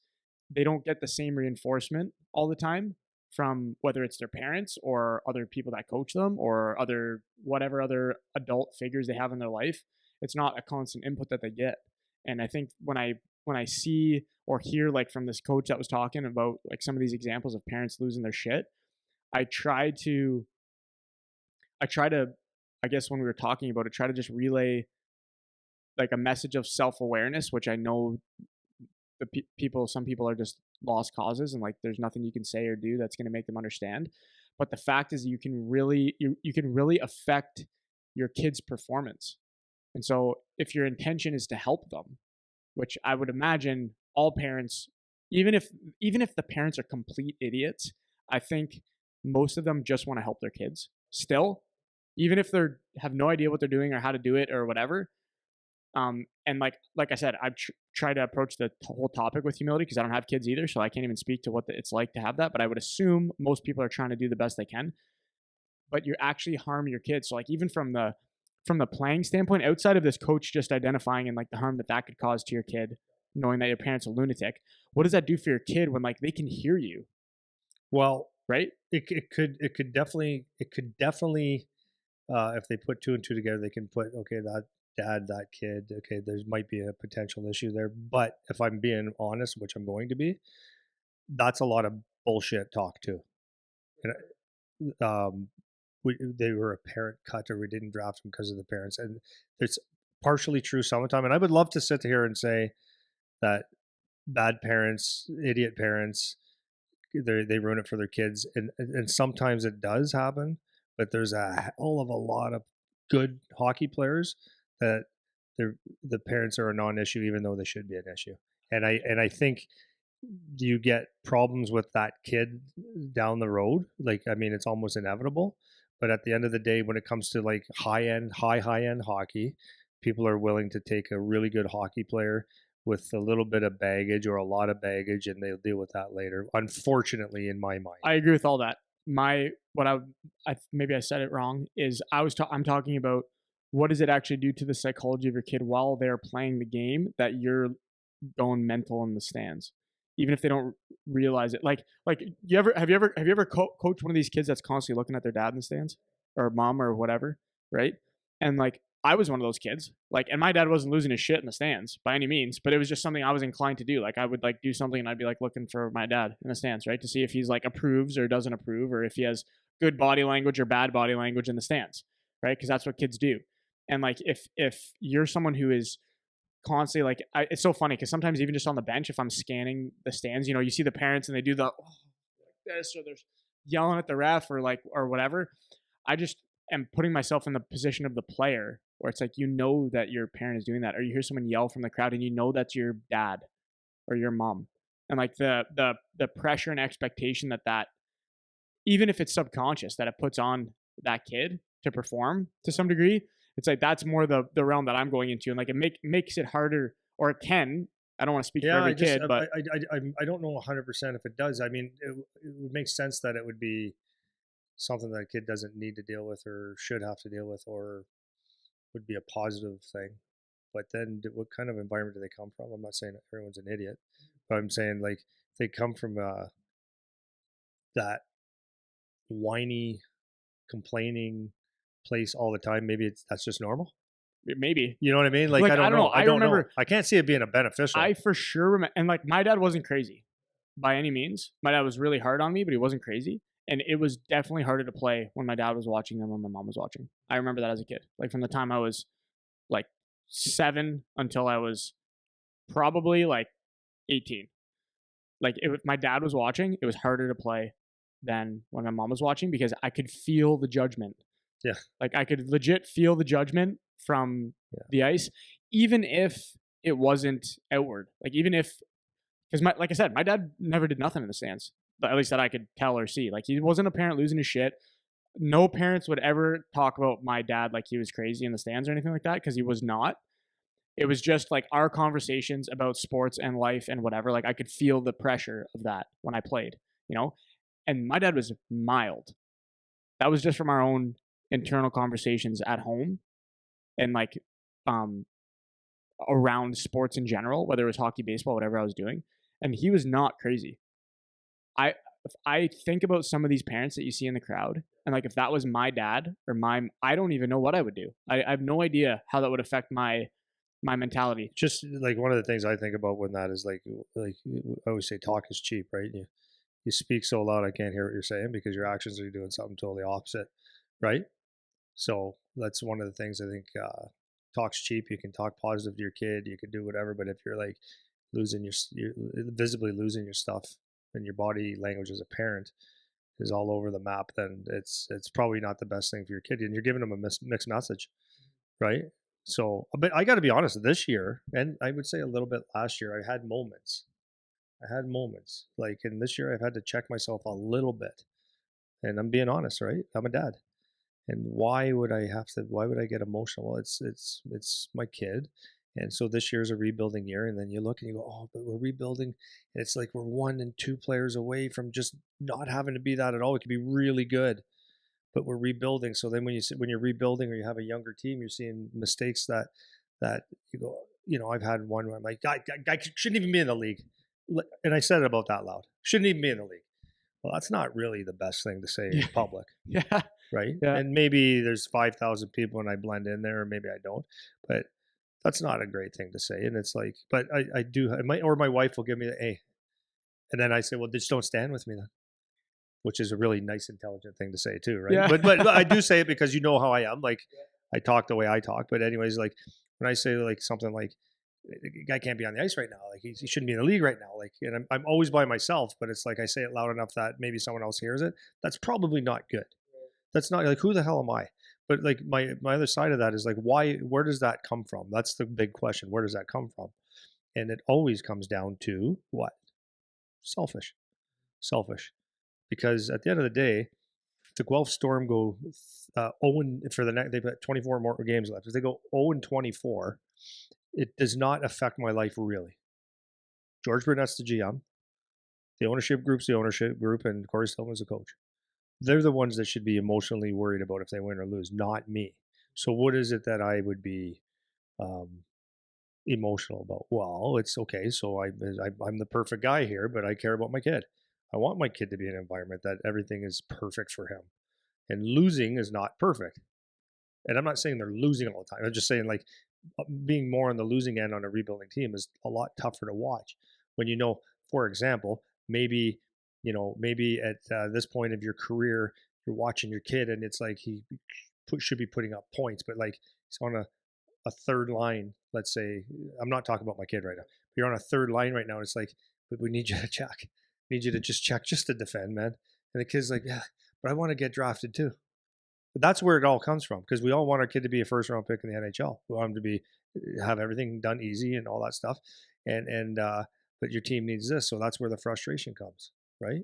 they don't get the same reinforcement all the time from whether it's their parents or other people that coach them or other whatever other adult figures they have in their life. It's not a constant input that they get. And I think when I see or hear like from this coach that was talking about like some of these examples of parents losing their shit, I try to I try to I guess when we were talking about it, try to just relay like a message of self-awareness, which I know some people are just lost causes and like there's nothing you can say or do that's going to make them understand. But the fact is you can really affect your kids' performance. And so if your intention is to help them, which I would imagine all parents, even if the parents are complete idiots, I think most of them just want to help their kids still, even if they have no idea what they're doing or how to do it or whatever. And like I said, I've tried to approach the whole topic with humility because I don't have kids either, so I can't even speak to what it's like to have that. But I would assume most people are trying to do the best they can. But you actually harm your kids. So like even from the playing standpoint, outside of this coach just identifying and like the harm that that could cause to your kid, knowing that your parent's a lunatic, what does that do for your kid when like they can hear you, Well, right? it could definitely if they put two and two together, they can put okay that dad that kid okay there might be a potential issue there. But if I'm being honest, which I'm going to be, that's a lot of bullshit talk too. And they were a parent cut or we didn't draft them because of the parents, and it's partially true some of the time. And I would love to sit here and say that bad parents, idiot parents, they ruin it for their kids, and sometimes it does happen. But there's a hell of a lot of good hockey players that the parents are a non-issue, even though they should be an issue. And I think you get problems with that kid down the road. Like I mean, it's almost inevitable. But at the end of the day, when it comes to like high end hockey, people are willing to take a really good hockey player with a little bit of baggage or a lot of baggage, and they'll deal with that later. Unfortunately, in my mind. I agree with all that. What I maybe I said it wrong is I'm talking about what does it actually do to the psychology of your kid while they're playing the game that you're going mental in the stands. even if they don't realize it. Like have you ever coached one of these kids that's constantly looking at their dad in the stands or mom or whatever, right? And like I was one of those kids. Like, and my dad wasn't losing his shit in the stands by any means, but it was just something I was inclined to do. Like, I would like do something and I'd be like looking for my dad in the stands, right, to see if he's like approves or doesn't approve, or if he has good body language or bad body language in the stands, right? Because that's what kids do. And like, if you're someone who is constantly like, it's so funny because sometimes even just on the bench, if I'm scanning the stands, you see the parents and they do the this, or they're yelling at the ref or like or whatever. I just am putting myself in the position of the player where it's like that your parent is doing that, or you hear someone yell from the crowd and that's your dad or your mom, and like the pressure and expectation that even if it's subconscious that it puts on that kid to perform to some degree, it's like that's more the realm that I'm going into, and like it makes it harder, or it can. I don't want to speak for Yeah, every kid, but I don't know 100% if it does. I mean, it would make sense that it would be something that a kid doesn't need to deal with or should have to deal with, or would be a positive thing. But then, what kind of environment do they come from? I'm not saying everyone's an idiot, but I'm saying like they come from that whiny, complaining place all the time. Maybe that's just normal. maybe. You know what I mean? Like Like I I don't don't know. know. I I don't know. remember I can't see it being a beneficial. I for sure remember, and like my dad wasn't crazy by any means. My dad was really hard on me, but he wasn't crazy. And it was definitely harder to play when my dad was watching than when my mom was watching. I remember that as a kid. Like from the time I was like 7 until I was probably like 18. Like if my dad was watching, it was harder to play than when my mom was watching because I could feel the judgment. Yeah. Like I could legit feel the judgment from Yeah. the ice, even if it wasn't outward. Like even if, because like I said, my dad never did nothing in the stands, but at least that I could tell or see. Like he wasn't a parent losing his shit. No parents would ever talk about my dad like he was crazy in the stands or anything like that because he was not. It was just like our conversations about sports and life and whatever. Like I could feel the pressure of that when I played, you know? And my dad was mild. That was just from our own internal conversations at home and like um around sports in general, whether it was hockey, baseball, whatever I was doing. And he was not crazy. I if I think about some of these parents that you see in the crowd, and like if that was my dad or I don't even know what I would do. I have no idea how that would affect my mentality. Just like one of the things I think about when that is like I always say, talk is cheap, right? You speak so loud I can't hear what you're saying because your actions are doing something totally opposite, right? So that's one of the things I think. Talk's cheap. You can talk positive to your kid. You can do whatever, but if you're like you're visibly losing your stuff, and your body language as a parent is all over the map, then it's probably not the best thing for your kid, and you're giving them a mixed message, right? So, but I got to be honest. This year, and I would say a little bit last year, I had moments. I had moments like, and this year I've had to check myself a little bit, and I'm being honest, right? I'm a dad, and why would I have to? Why would I get emotional? Well, it's my kid, and so this year is a rebuilding year. And then you look and you go, oh, but we're rebuilding, and it's like we're 1 and 2 players away from just not having to be that at all. We could be really good, but we're rebuilding. So then when you're rebuilding or you have a younger team, you're seeing mistakes that you go, I've had one where I'm like, guy shouldn't even be in the league, and I said it about that loud. Shouldn't even be in the league. Well, that's not really the best thing to say in Yeah. public. Yeah. Right? Yeah. And maybe there's 5,000 people and I blend in there, or maybe I don't. But that's not a great thing to say. And it's like, but I do, my wife will give me the A. And then I say, well, just don't stand with me then, which is a really nice, intelligent thing to say too, right? Yeah. But I do say it because you know how I am. Like I talk the way I talk. But anyways, like when I say like something like, the guy can't be on the ice right now. Like he shouldn't be in the league right now. Like, and I'm always by myself, but it's like I say it loud enough that maybe someone else hears it. That's probably not good. That's not like, who the hell am I? But like my other side of that is like, where does that come from? That's the big question. Where does that come from? And it always comes down to what? Selfish. Selfish. Because at the end of the day, if the Guelph Storm go 0 for the next, they've got 24 more games left. If they go 0-24, it does not affect my life really. George Burnett's the GM. The ownership group's the ownership group, and Corey Stillman's the coach. They're the ones that should be emotionally worried about if they win or lose, not me. So what is it that I would be emotional about, well, it's okay. So I'm the perfect guy here, but I care about my kid. I want my kid to be in an environment that everything is perfect for him. And losing is not perfect. And I'm not saying they're losing all the time. I'm just saying, like, being more on the losing end on a rebuilding team is a lot tougher to watch when you know, for example, maybe, maybe at this point of your career, you're watching your kid and it's like he should be putting up points, but like he's on a third line. Let's say, I'm not talking about my kid right now, but you're on a third line right now. And it's like, but we need you to check. We need you to just check, just to defend, man. And the kid's like, yeah, but I want to get drafted too. But that's where it all comes from, because we all want our kid to be a first round pick in the NHL. We want him to be have everything done easy and all that stuff. And but your team needs this, so that's where the frustration comes, right?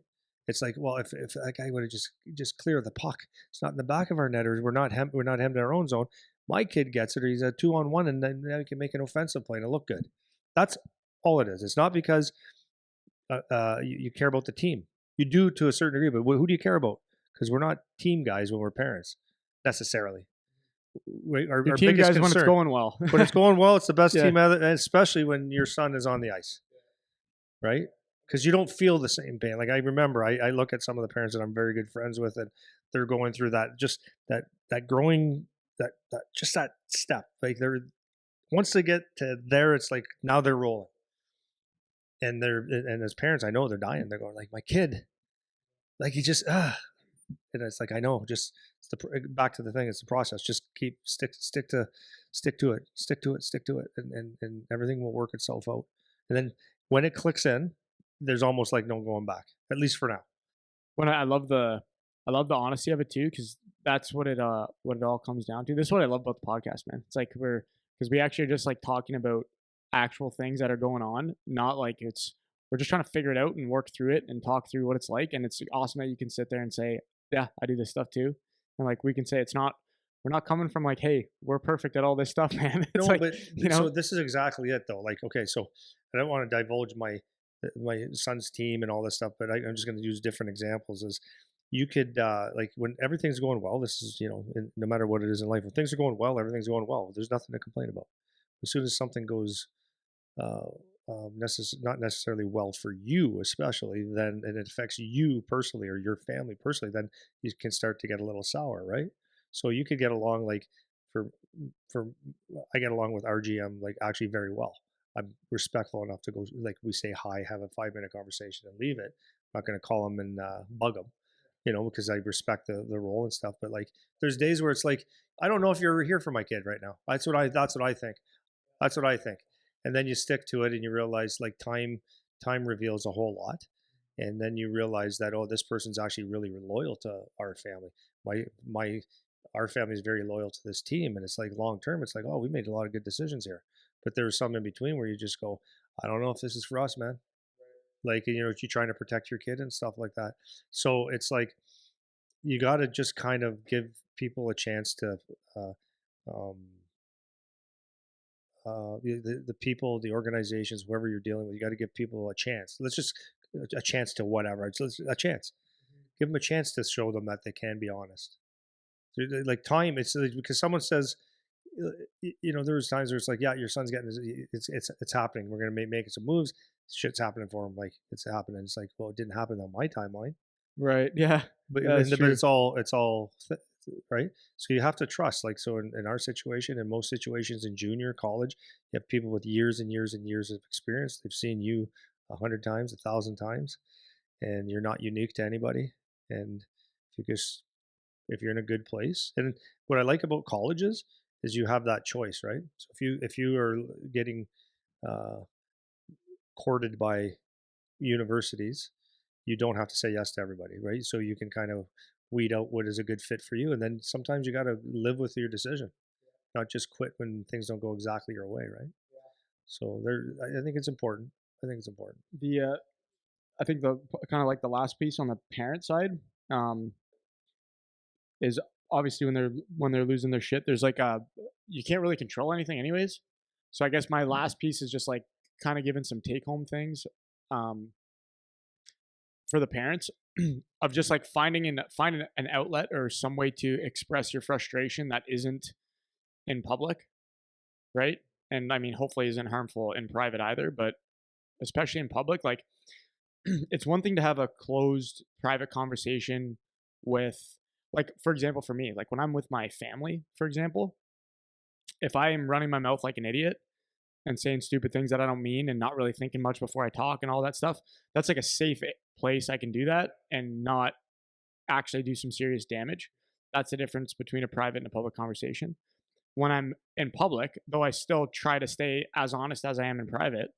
It's like, well, if that guy would have just clear the puck, it's not in the back of our net, or we're not hemmed in our own zone. My kid gets it, or he's a 2-on-1, and then now he can make an offensive play and look good. That's all it is. It's not because you care about the team. You do to a certain degree, but who do you care about? Because we're not team guys when we're parents necessarily. Your Our team biggest guys when it's concern, going well. when it's going well, it's the best Yeah. team ever, and especially when your son is on the ice, right? Because you don't feel the same pain. Like I remember, I look at some of the parents that I'm very good friends with, and they're going through that growing that step. Like they're once they get to there, it's like now they're rolling, and as parents, I know they're dying. They're going like, my kid, like he just and it's like, I know, just back to the thing. It's the process. Just keep stick to it, and everything will work itself out. And then when it clicks in, there's almost like no going back. At least for now. When I love the honesty of it too, because that's what it all comes down to. This is what I love about the podcast, man. It's like because we actually are just like talking about actual things that are going on, not like we're just trying to figure it out and work through it and talk through what it's like. And it's awesome that you can sit there and say, yeah, I do this stuff too. And like we can say we're not coming from like, hey, we're perfect at all this stuff, man. It's No, like, but you so know, this is exactly it, though. Like, okay, so I don't want to divulge my son's team and all this stuff, but I'm just going to use different examples. As you could like when everything's going well, this is no matter what it is in life, when things are going well, everything's going well. There's nothing to complain about. As soon as something goes uh, not necessarily well for you, especially then, and it affects you personally or your family personally, then you can start to get a little sour, right? So you could get along like for for I get along with RGM like actually very well. I'm respectful enough to go like we say hi, have a 5 minute conversation, and leave it. I'm not going to call them and bug them, because I respect the role and stuff. But like, there's days where it's like, I don't know if you're here for my kid right now. That's what I think. That's what I think. And then you stick to it and you realize like time reveals a whole lot. And then you realize that, oh, this person's actually really loyal to our family. My our family is very loyal to this team. And it's like long term, it's like, oh, we made a lot of good decisions here. But there's some in between where you just go, I don't know if this is for us, man. Like, you're trying to protect your kid and stuff like that. So it's like you got to just kind of give people a chance to uh, um, the people, the organizations, whoever you're dealing with, you got to give people a chance. Let's just a chance to whatever. A chance. Give them a chance to show them that they can be honest. Like time, it's like, because someone says, there's times where it's like, yeah, your son's getting it's happening. We're gonna make some moves. Shit's happening for him. Like it's happening. It's like, well, it didn't happen on my timeline. right? Yeah, But yeah, that's but true. it's all right. So you have to trust. Like, so in our situation, in most situations in junior college, you have people with years and years and years of experience. They've seen you 100 times, 1,000 times, and you're not unique to anybody. And if you're in a good place, and what I like about colleges is you have that choice, right? So if you are getting uh, courted by universities, you don't have to say yes to everybody, right? So you can kind of weed out what is a good fit for you, and then sometimes you got to live with your decision, not just quit when things don't go exactly your way, right? So I think it's important. I think it's important. The I think the kind of like the last piece on the parent side, um, is obviously when they're losing their shit. There's like a you can't really control anything anyways. So I guess my last piece is just like kind of giving some take home things, um, for the parents of just like finding an outlet or some way to express your frustration that isn't in public, right? and I mean, hopefully isn't harmful in private either, but especially in public, like it's one thing to have a closed private conversation with, like, for example, for me, like when I'm with my family, for example, if I am running my mouth like an idiot and saying stupid things that I don't mean and not really thinking much before I talk and all that stuff, that's like a safe place I can do that and not actually do some serious damage. That's the difference between a private and a public conversation. When I'm in public, though I still try to stay as honest as I am in private,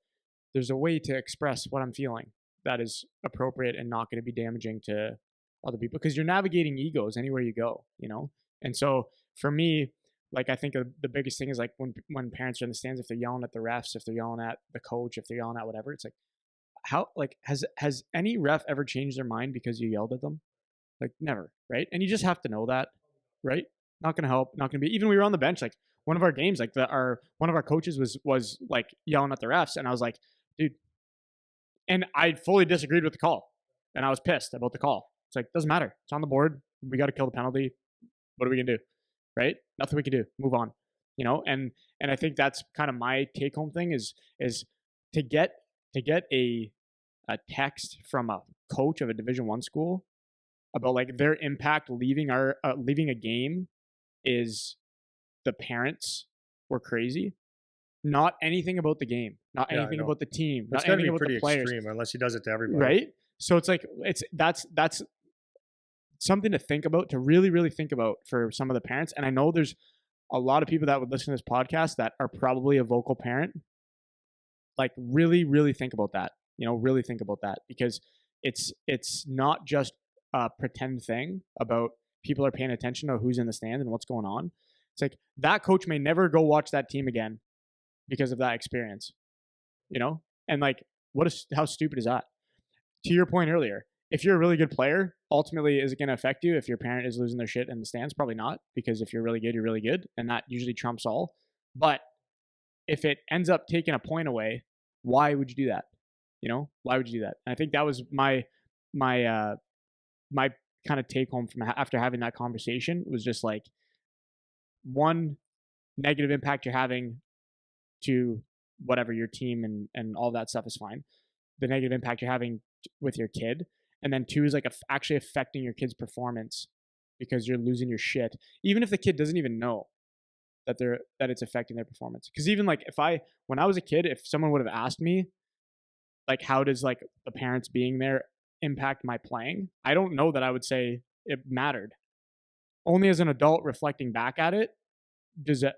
there's a way to express what I'm feeling that is appropriate and not going to be damaging to other people, because you're navigating egos anywhere you go, you know? And so for me, like, I think the biggest thing is like when parents are in the stands, if they're yelling at the refs, if they're yelling at the coach, if they're yelling at whatever, it's like, how, like, has any ref ever changed their mind because you yelled at them? Like, never, right? And you just have to know that, right? Not gonna help, not gonna be. Even we were on the bench, like one of our games, like one of our coaches was like yelling at the refs, and I was like, dude, and I fully disagreed with the call, and I was pissed about the call. It's like, doesn't matter, it's on the board. We got to kill the penalty. What are we gonna do, right? Nothing we can do. Move on, you know. And I think that's kind of my take home thing is to get a text from a coach of a Division I school about like their impact leaving leaving a game is the parents were crazy. Not anything about the game, not anything about the team, It's not got to anything be about pretty the players, extreme unless he does it to everybody. right? So it's like that's something to think about, to really really think about for some of the parents. And I know there's a lot of people that would listen to this podcast that are probably a vocal parent. Like really really think about that. You know, really think about that, because it's not just a pretend thing about people are paying attention to who's in the stand and what's going on. It's like that coach may never go watch that team again because of that experience, you know? And like, how stupid is that? To your point earlier, if you're a really good player, ultimately, is it going to affect you if your parent is losing their shit in the stands? Probably not, because if you're really good, you're really good, and that usually trumps all. But if it ends up taking a point away, why would you do that? You know, why would you do that? And I think that was my kind of take home from after having that conversation was just like, one, negative impact you're having to whatever your team and all that stuff is fine. The negative impact you're having with your kid. And then two is like actually affecting your kid's performance because you're losing your shit, even if the kid doesn't even know that it's affecting their performance. Because even like when I was a kid, if someone would have asked me like, how does like the parents being there impact my playing, I don't know that I would say it mattered. Only as an adult reflecting back at it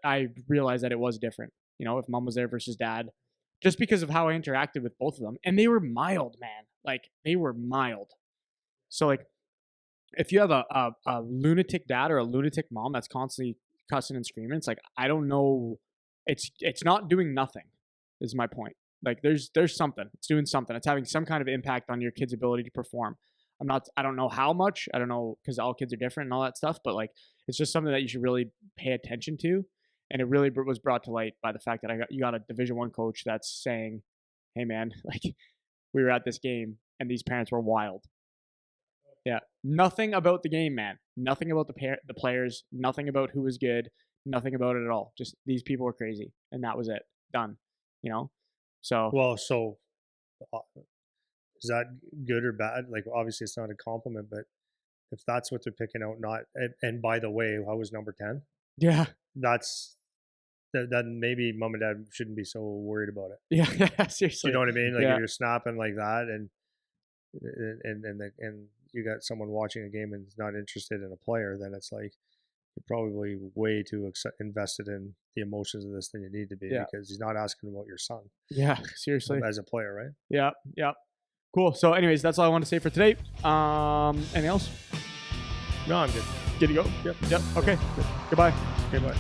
I realized that it was different. You know, if mom was there versus dad, just because of how I interacted with both of them. And they were mild, man. Like, they were mild. So like, if you have a lunatic dad or a lunatic mom that's constantly cussing and screaming, it's like, I don't know. It's not doing nothing, is my point. Like, there's something. It's doing something. It's having some kind of impact on your kid's ability to perform. I don't know how much. I don't know, because all kids are different and all that stuff. But like, it's just something that you should really pay attention to. And it really was brought to light by the fact that you got a Division I coach that's saying, "Hey, man, like, we were at this game and these parents were wild." Yeah, nothing about the game, man. Nothing about the players. Nothing about who was good. Nothing about it at all. Just these people were crazy, and that was it. Done. You know. So well, so is that good or bad? Like, obviously, it's not a compliment, but if that's what they're picking out, and by the way, I was number 10. Yeah, then maybe mom and dad shouldn't be so worried about it. Yeah, seriously. You know what I mean? Like, yeah. if you're snapping like that, and you got someone watching a game and is not interested in a player, then it's like you're probably way too invested in the emotions of this than you need to be, because he's not asking about your son. Yeah, seriously. As a player, right? Yeah, yeah. Cool. So, anyways, that's all I want to say for today. Anything else? No, I'm good. Good to go? Yep. Okay. Goodbye. Okay, bye.